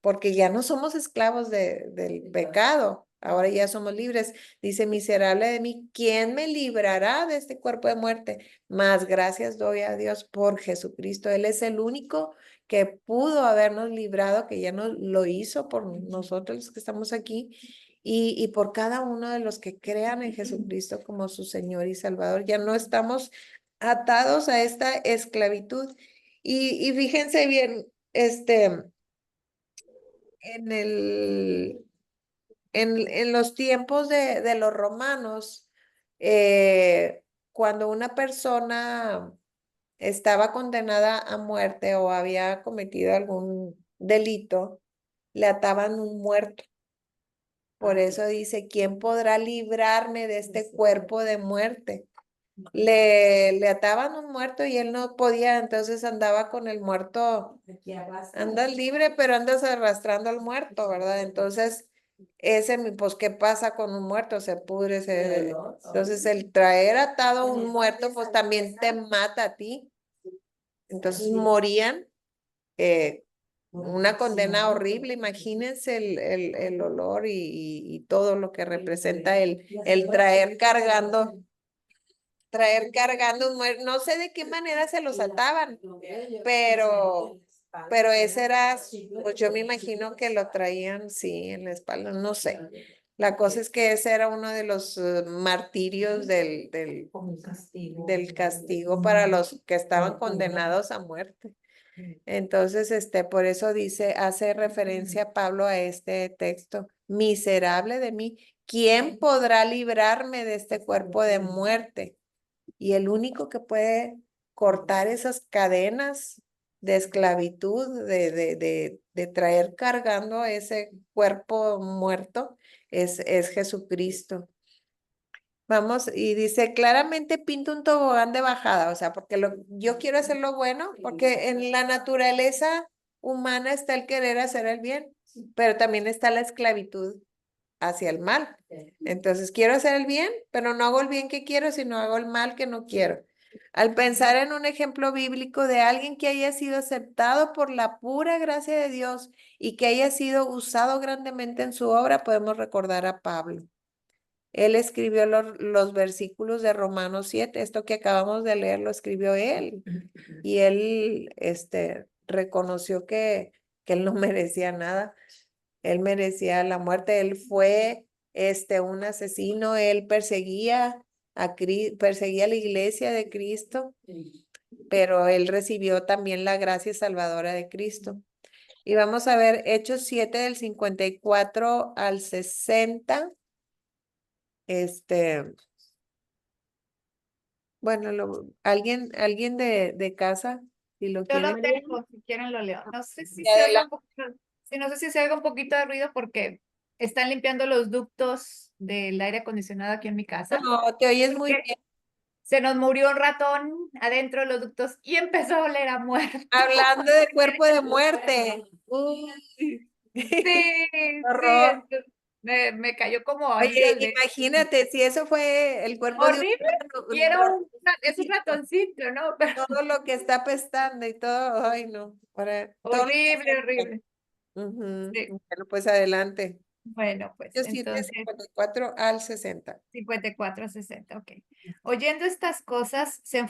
porque ya no somos esclavos del pecado, ahora ya somos libres. Dice, miserable de mí, ¿quién me librará de este cuerpo de muerte? Más gracias doy a Dios por Jesucristo. Él es el único que pudo habernos librado, que ya nos lo hizo por nosotros los que estamos aquí. Y por cada uno de los que crean en Jesucristo como su Señor y Salvador, ya no estamos atados a esta esclavitud. Y fíjense bien, en los tiempos de los romanos, cuando una persona estaba condenada a muerte o había cometido algún delito, le ataban un muerto. Por eso dice, ¿quién podrá librarme de este cuerpo de muerte? Le ataban un muerto y él no podía, entonces andaba con el muerto, andas libre, pero andas arrastrando al muerto, ¿verdad? Entonces, pues, ¿qué pasa con un muerto? Se pudre, entonces el traer atado a un muerto, pues también te mata a ti. Entonces morían, una condena horrible, imagínense el olor y todo lo que representa el traer cargando un muerto. No sé de qué manera se los ataban, pero ese era, pues yo me imagino que lo traían, sí, en la espalda, no sé. La cosa es que ese era uno de los martirios del castigo para los que estaban condenados a muerte. Entonces, por eso hace referencia Pablo a este texto, miserable de mí, ¿quién podrá librarme de este cuerpo de muerte? Y el único que puede cortar esas cadenas de esclavitud, de traer cargando ese cuerpo muerto, es Jesucristo. Vamos, y dice, claramente pinta un tobogán de bajada, o sea, porque yo quiero hacer lo bueno, porque en la naturaleza humana está el querer hacer el bien, pero también está la esclavitud hacia el mal. Entonces, quiero hacer el bien, pero no hago el bien que quiero, sino hago el mal que no quiero. Al pensar en un ejemplo bíblico de alguien que haya sido aceptado por la pura gracia de Dios y que haya sido usado grandemente en su obra, podemos recordar a Pablo. Él escribió los versículos de Romanos 7, esto que acabamos de leer lo escribió él. Y él reconoció que él no merecía nada. Él merecía la muerte. Él fue un asesino. Él perseguía a la iglesia de Cristo, pero él recibió también la gracia salvadora de Cristo. Y vamos a ver Hechos 7 del 54 al 60. Bueno, alguien de casa, si lo Yo quiere lo leer. tengo, si quieren lo leo. No sé si Y se oiga adelante. un poquito, sí, no sé si se oiga un poquito de ruido porque están limpiando los ductos del aire acondicionado aquí en mi casa. No, te oyes muy Porque bien. se nos murió un ratón adentro de los ductos y empezó a oler a muerto. Hablando de cuerpo de muerte. Uy. Sí, sí, Horror. Me cayó como ahí Oye, al de imagínate, si eso fue el cuerpo de un horrible humano, y era es un ratoncito, ¿no? Pero todo lo que está apestando y todo, ay no, todo lo que horrible, afecta. horrible. Ujú. Sí. Bueno, pues adelante. Bueno, pues Yo sí, de entonces 54 al 60. 54 a 60, ok. Oyendo estas cosas, se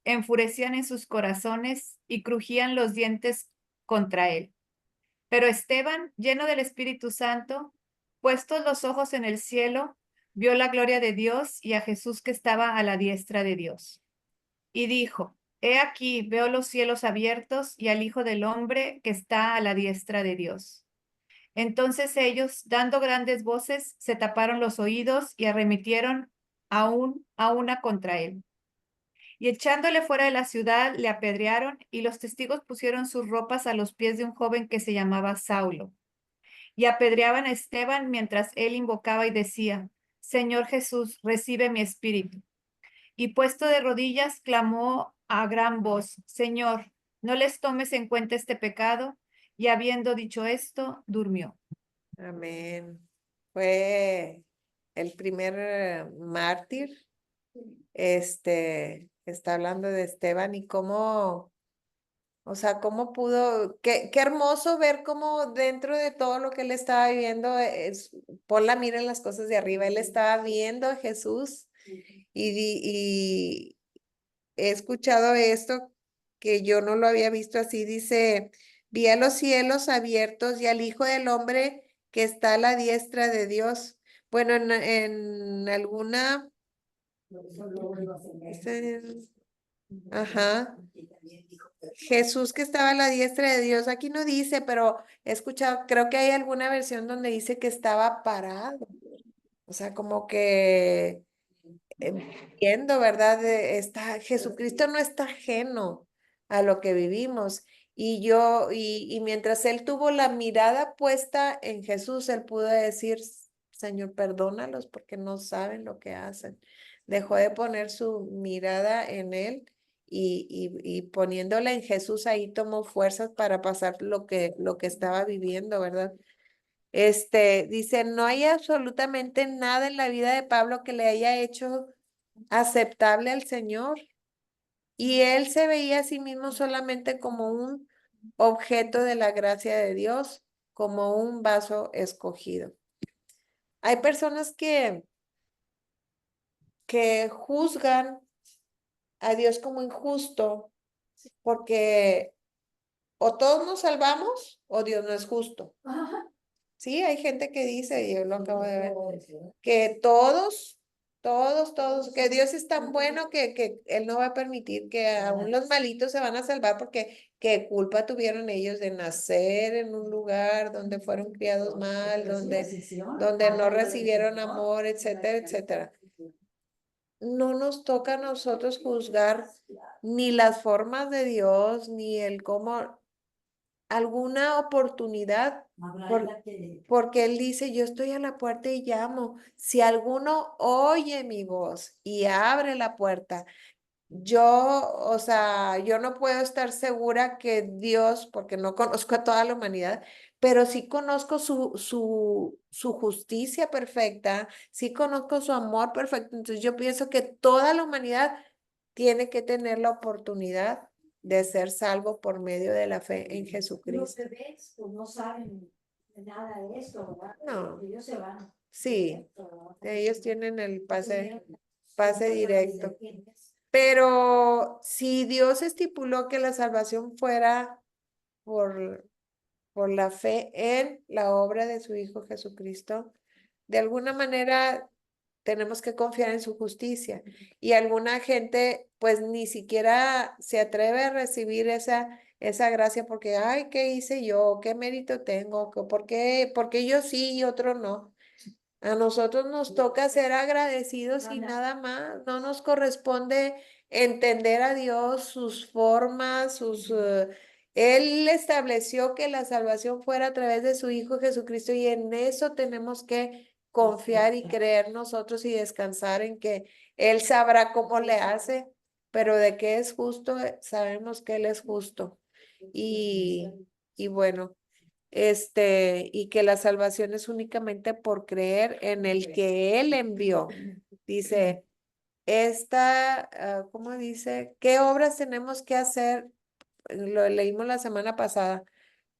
enfurecían en sus corazones y crujían los dientes contra él. Pero Esteban, lleno del Espíritu Santo, puestos los ojos en el cielo, vio la gloria de Dios y a Jesús que estaba a la diestra de Dios. Y dijo, He aquí, veo los cielos abiertos y al Hijo del Hombre que está a la diestra de Dios. Entonces ellos, dando grandes voces, se taparon los oídos y arremetieron a una contra él. Y echándole fuera de la ciudad, le apedrearon, y los testigos pusieron sus ropas a los pies de un joven que se llamaba Saulo. Y apedreaban a Esteban mientras él invocaba y decía, Señor Jesús, recibe mi espíritu. Y puesto de rodillas, clamó a gran voz, Señor, no les tomes en cuenta este pecado. Y habiendo dicho esto, durmió. Amén. Fue el primer mártir. Está hablando de Esteban y cómo, o sea, cómo pudo, qué hermoso ver cómo dentro de todo lo que él estaba viviendo, pon la mira en las cosas de arriba, él estaba viendo a Jesús y he escuchado esto que yo no lo había visto así, dice, vi a los cielos abiertos y al Hijo del Hombre que está a la diestra de Dios. Bueno, en alguna... Ajá. Jesús que estaba a la diestra de Dios, aquí no dice, pero he escuchado, creo que hay alguna versión donde dice que estaba parado. O sea, como que viendo, ¿verdad? Jesucristo no está ajeno a lo que vivimos. Y mientras él tuvo la mirada puesta en Jesús, él pudo decir, Señor, perdónalos porque no saben lo que hacen. Dejó de poner su mirada en él y poniéndola en Jesús, ahí tomó fuerzas para pasar lo que estaba viviendo, ¿verdad? Dice, no hay absolutamente nada en la vida de Pablo que le haya hecho aceptable al Señor. Y él se veía a sí mismo solamente como un objeto de la gracia de Dios, como un vaso escogido. Hay personas que juzgan a Dios como injusto porque o todos nos salvamos o Dios no es justo. Sí, hay gente que dice, y yo lo acabo de ver, que todos, que Dios es tan bueno que Él no va a permitir que aún los malitos se van a salvar porque qué culpa tuvieron ellos de nacer en un lugar donde fueron criados mal, donde no recibieron amor, etcétera, etcétera. No nos toca a nosotros juzgar ni las formas de Dios, ni el cómo, alguna oportunidad, porque Él dice, yo estoy a la puerta y llamo. Si alguno oye mi voz y abre la puerta, o sea, yo no puedo estar segura que Dios, porque no conozco a toda la humanidad, pero sí conozco su justicia perfecta, sí conozco su amor perfecto. Entonces yo pienso que toda la humanidad tiene que tener la oportunidad de ser salvo por medio de la fe en Los Jesucristo. bebés pues no saben nada de esto, ¿verdad? No. Ellos se van. Sí, ellos tienen el pase directo. Pero si Dios estipuló que la salvación fuera por la fe en la obra de su Hijo Jesucristo, de alguna manera tenemos que confiar en su justicia. Y alguna gente pues ni siquiera se atreve a recibir esa gracia porque, ay, ¿qué hice yo? ¿Qué mérito tengo? ¿Por qué yo sí y otro no? A nosotros nos toca ser agradecidos y nada más. No nos corresponde entender a Dios, sus formas, Él estableció que la salvación fuera a través de su Hijo Jesucristo y en eso tenemos que confiar y creer nosotros y descansar en que Él sabrá cómo le hace, pero de que es justo, sabemos que Él es justo. Y bueno. y que la salvación es únicamente por creer en el que Él envió. Dice, ¿cómo dice? ¿Qué obras tenemos que hacer? Lo leímos la semana pasada.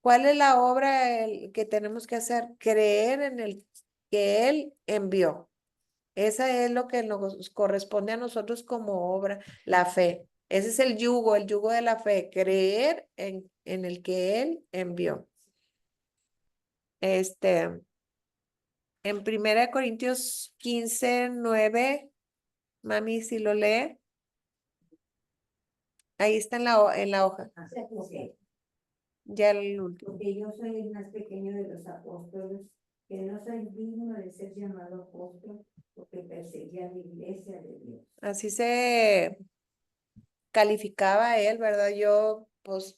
¿Cuál es la obra que tenemos que hacer? Creer en el que Él envió. Esa es lo que nos corresponde a nosotros como obra, la fe. Ese es el yugo de la fe, creer en el que Él envió. En 1 Corintios 15:9, mami, si lo lee, ahí está en la hoja, Ok. ya el último. Porque yo soy el más pequeño de los apóstoles, que no soy digno de ser llamado apóstol, porque perseguía la iglesia de Dios. Así se calificaba él, ¿verdad? Yo, pues,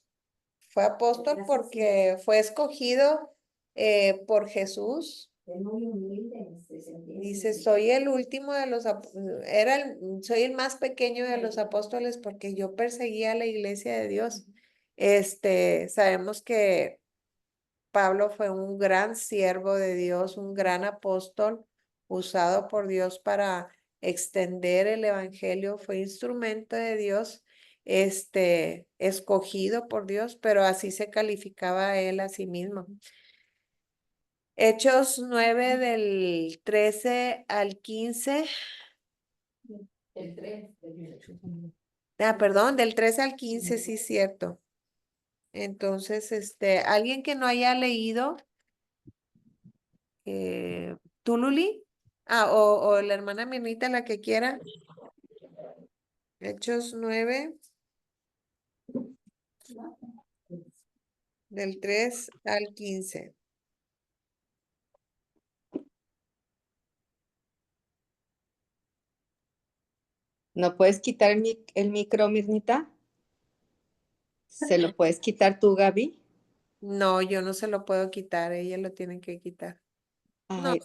fue apóstol porque fue escogido por Jesús. Es muy humilde en este sentido. Dice, soy el último de los, soy el más pequeño de los apóstoles porque yo perseguía a la iglesia de Dios. Sabemos que Pablo fue un gran siervo de Dios, un gran apóstol usado por Dios para extender el evangelio, fue instrumento de Dios, escogido por Dios, pero así se calificaba a él a sí mismo. Hechos 9 del 13 al 15. El 3. Perdón, del 13 al 15, sí, cierto. Entonces, alguien que no haya leído, ¿tú, Luli? O la hermana Mirnita, la que quiera. Hechos 9, del 3 al 15. ¿No puedes quitar el micro, Mirnita? ¿Se lo puedes quitar tú, Gaby? No, yo no se lo puedo quitar, ella lo tiene que quitar. No, Ay,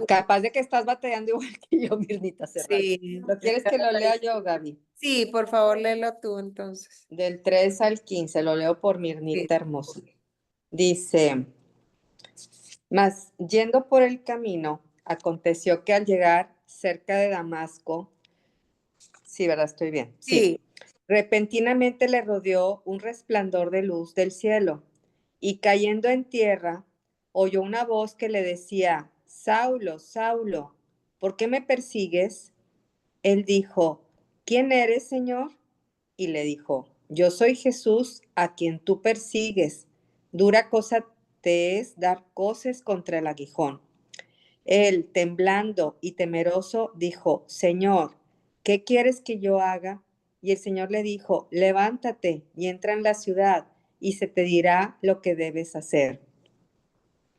capaz de que estás batallando igual que yo, Mirnita Serrano. sí. ¿Lo quieres que lo lea yo, Gaby? Sí, por favor, léelo tú entonces. Del 3 al 15, lo leo por Mirnita hermosa. Dice, mas yendo por el camino, aconteció que al llegar cerca de Damasco, sí, ¿verdad? Estoy bien. Sí. Repentinamente le rodeó un resplandor de luz del cielo, y cayendo en tierra, oyó una voz que le decía, Saulo, Saulo, ¿por qué me persigues? Él dijo, ¿quién eres, Señor? Y le dijo, yo soy Jesús a quien tú persigues. Dura cosa te es dar coces contra el aguijón. Él, temblando y temeroso, dijo, Señor, ¿qué quieres que yo haga? Y el Señor le dijo, levántate y entra en la ciudad, y se te dirá lo que debes hacer.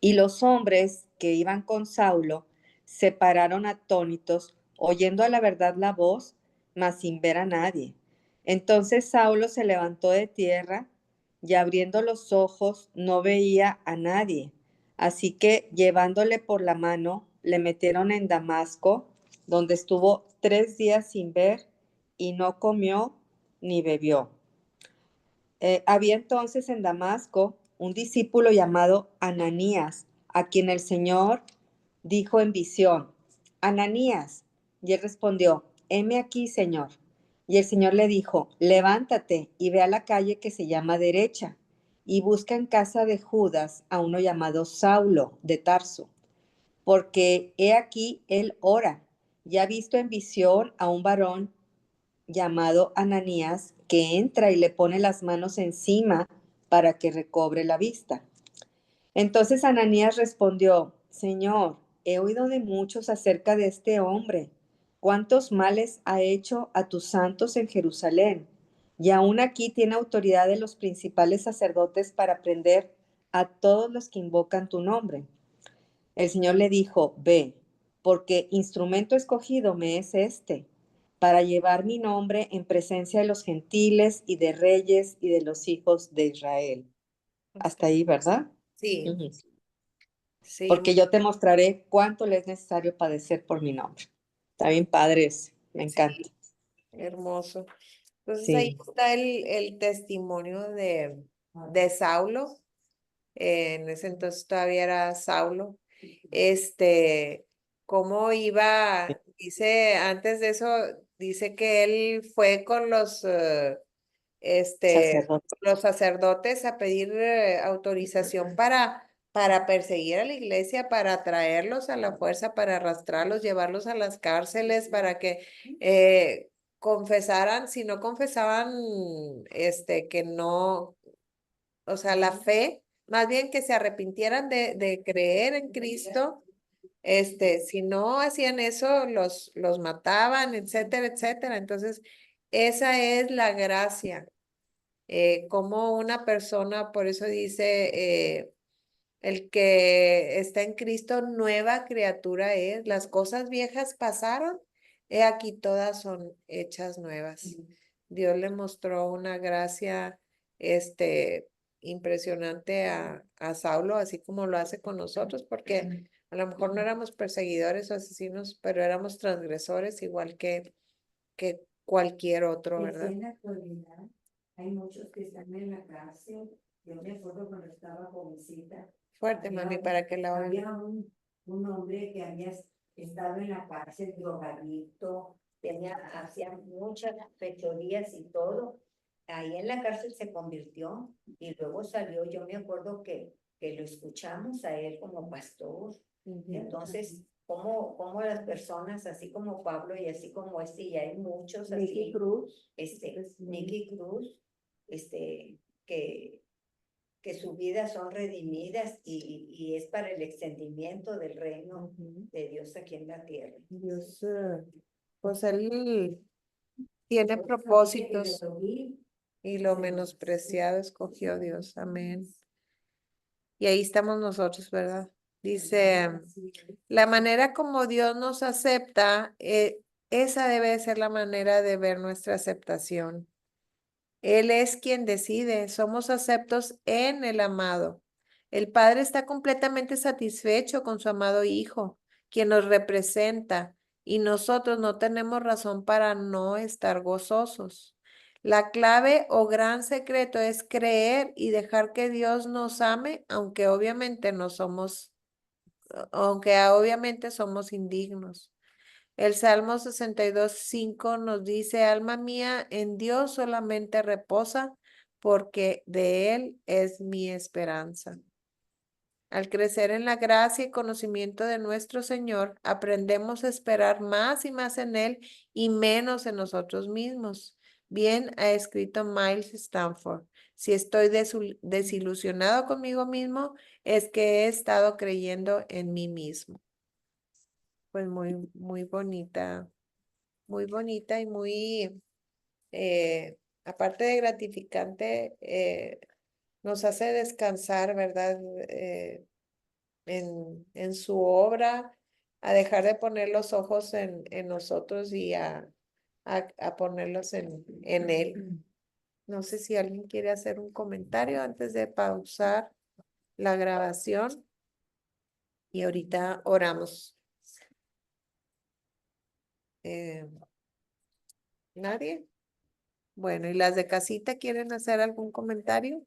Y los hombres que iban con Saulo se pararon atónitos, oyendo a la verdad la voz, mas sin ver a nadie. Entonces Saulo se levantó de tierra y abriendo los ojos no veía a nadie. Así que llevándole por la mano, le metieron en Damasco, donde estuvo 3 días sin ver y no comió ni bebió. Había entonces en Damasco un discípulo llamado Ananías, a quien el Señor dijo en visión, Ananías. Y él respondió, heme aquí, Señor. Y el Señor le dijo, levántate y ve a la calle que se llama Derecha, y busca en casa de Judas a uno llamado Saulo de Tarso, porque he aquí él ora, y ha visto en visión a un varón llamado Ananías, que entra y le pone las manos encima para que recobre la vista. Entonces Ananías respondió, Señor, he oído de muchos acerca de este hombre, cuántos males ha hecho a tus santos en Jerusalén, y aún aquí tiene autoridad de los principales sacerdotes para prender a todos los que invocan tu nombre. El Señor le dijo, ve, porque instrumento escogido me es este, para llevar mi nombre en presencia de los gentiles y de reyes y de los hijos de Israel. Hasta ahí, ¿verdad? Sí. Ujú. Sí. Porque yo te mostraré cuánto le es necesario padecer por mi nombre. Está bien padre ese, me encanta. Hermoso. Entonces Sí. ahí está el testimonio de Saulo. en ese entonces todavía era Saulo, cómo iba, dice, antes de eso, dice que él fue con los sacerdotes a pedir autorización para perseguir a la iglesia, para traerlos a la fuerza, para arrastrarlos, llevarlos a las cárceles, para que confesaran, si no confesaban, que no, o sea, la fe, más bien que se arrepintieran de creer en Cristo. Si no hacían eso, los mataban, etcétera, etcétera. Entonces, esa es la gracia. Como una persona, por eso dice, el que está en Cristo, nueva criatura es. Las cosas viejas pasaron, he aquí todas son hechas nuevas. Dios le mostró una gracia, impresionante a Saulo, así como lo hace con nosotros, porque a lo mejor no éramos perseguidores o asesinos, pero éramos transgresores igual que cualquier otro, Y ¿verdad? en la actualidad hay muchos que están en la cárcel. Yo me acuerdo cuando estaba jovencita. Fuerte, mami, para que la oiga. Había un hombre que había estado en la cárcel, drogadicto, hacía muchas fechorías y todo. Ahí en la cárcel se convirtió y luego salió. Yo me acuerdo que lo escuchamos a él como pastor. Entonces, como las personas, así como Pablo y así como y hay muchos así. Nicky Cruz. Nicky Cruz, que su vida son redimidas y es para el extendimiento del reino de Dios aquí en la tierra. Dios, pues él tiene propósitos y lo menospreciado escogió Dios. Amén. Y ahí estamos nosotros, ¿verdad? Dice, la manera como Dios nos acepta, esa debe ser la manera de ver nuestra aceptación. Él es quien decide, somos aceptos en el amado. El Padre está completamente satisfecho con su amado Hijo, quien nos representa, y nosotros no tenemos razón para no estar gozosos. La clave o gran secreto es creer y dejar que Dios nos ame, aunque obviamente somos indignos. El Salmo 62:5 nos dice, alma mía, en Dios solamente reposa, porque de Él es mi esperanza. Al crecer en la gracia y conocimiento de nuestro Señor, aprendemos a esperar más y más en Él y menos en nosotros mismos. Bien ha escrito Miles Stanford, si estoy desilusionado conmigo mismo, es que he estado creyendo en mí mismo. Pues muy, muy bonita y muy, aparte de gratificante, nos hace descansar, ¿verdad? En su obra, a dejar de poner los ojos en nosotros y a ponerlos en Él. No sé si alguien quiere hacer un comentario antes de pausar la grabación y ahorita oramos. ¿Nadie? Bueno, ¿y las de casita quieren hacer algún comentario?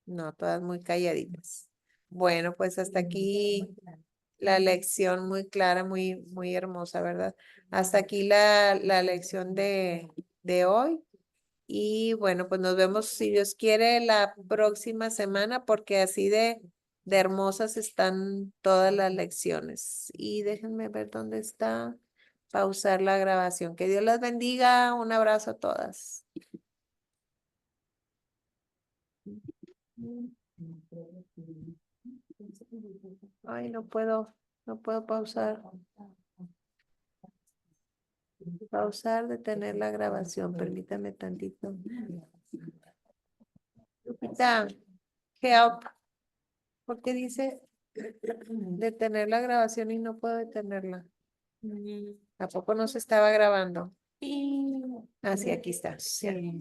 No, todas muy calladitas. Bueno, pues hasta aquí la lección muy clara, muy, muy hermosa, ¿verdad? Hasta aquí la lección de hoy. Y bueno, pues nos vemos, si Dios quiere, la próxima semana, porque así de hermosas están todas las lecciones. Y déjenme ver dónde está. Pausar la grabación. Que Dios las bendiga. Un abrazo a todas. Ay, no puedo pausar. Detener la grabación. Permítame tantito. Lupita, help. ¿Por qué dice detener la grabación y no puedo detenerla? ¿A poco no se estaba grabando? Sí, aquí está. Sí.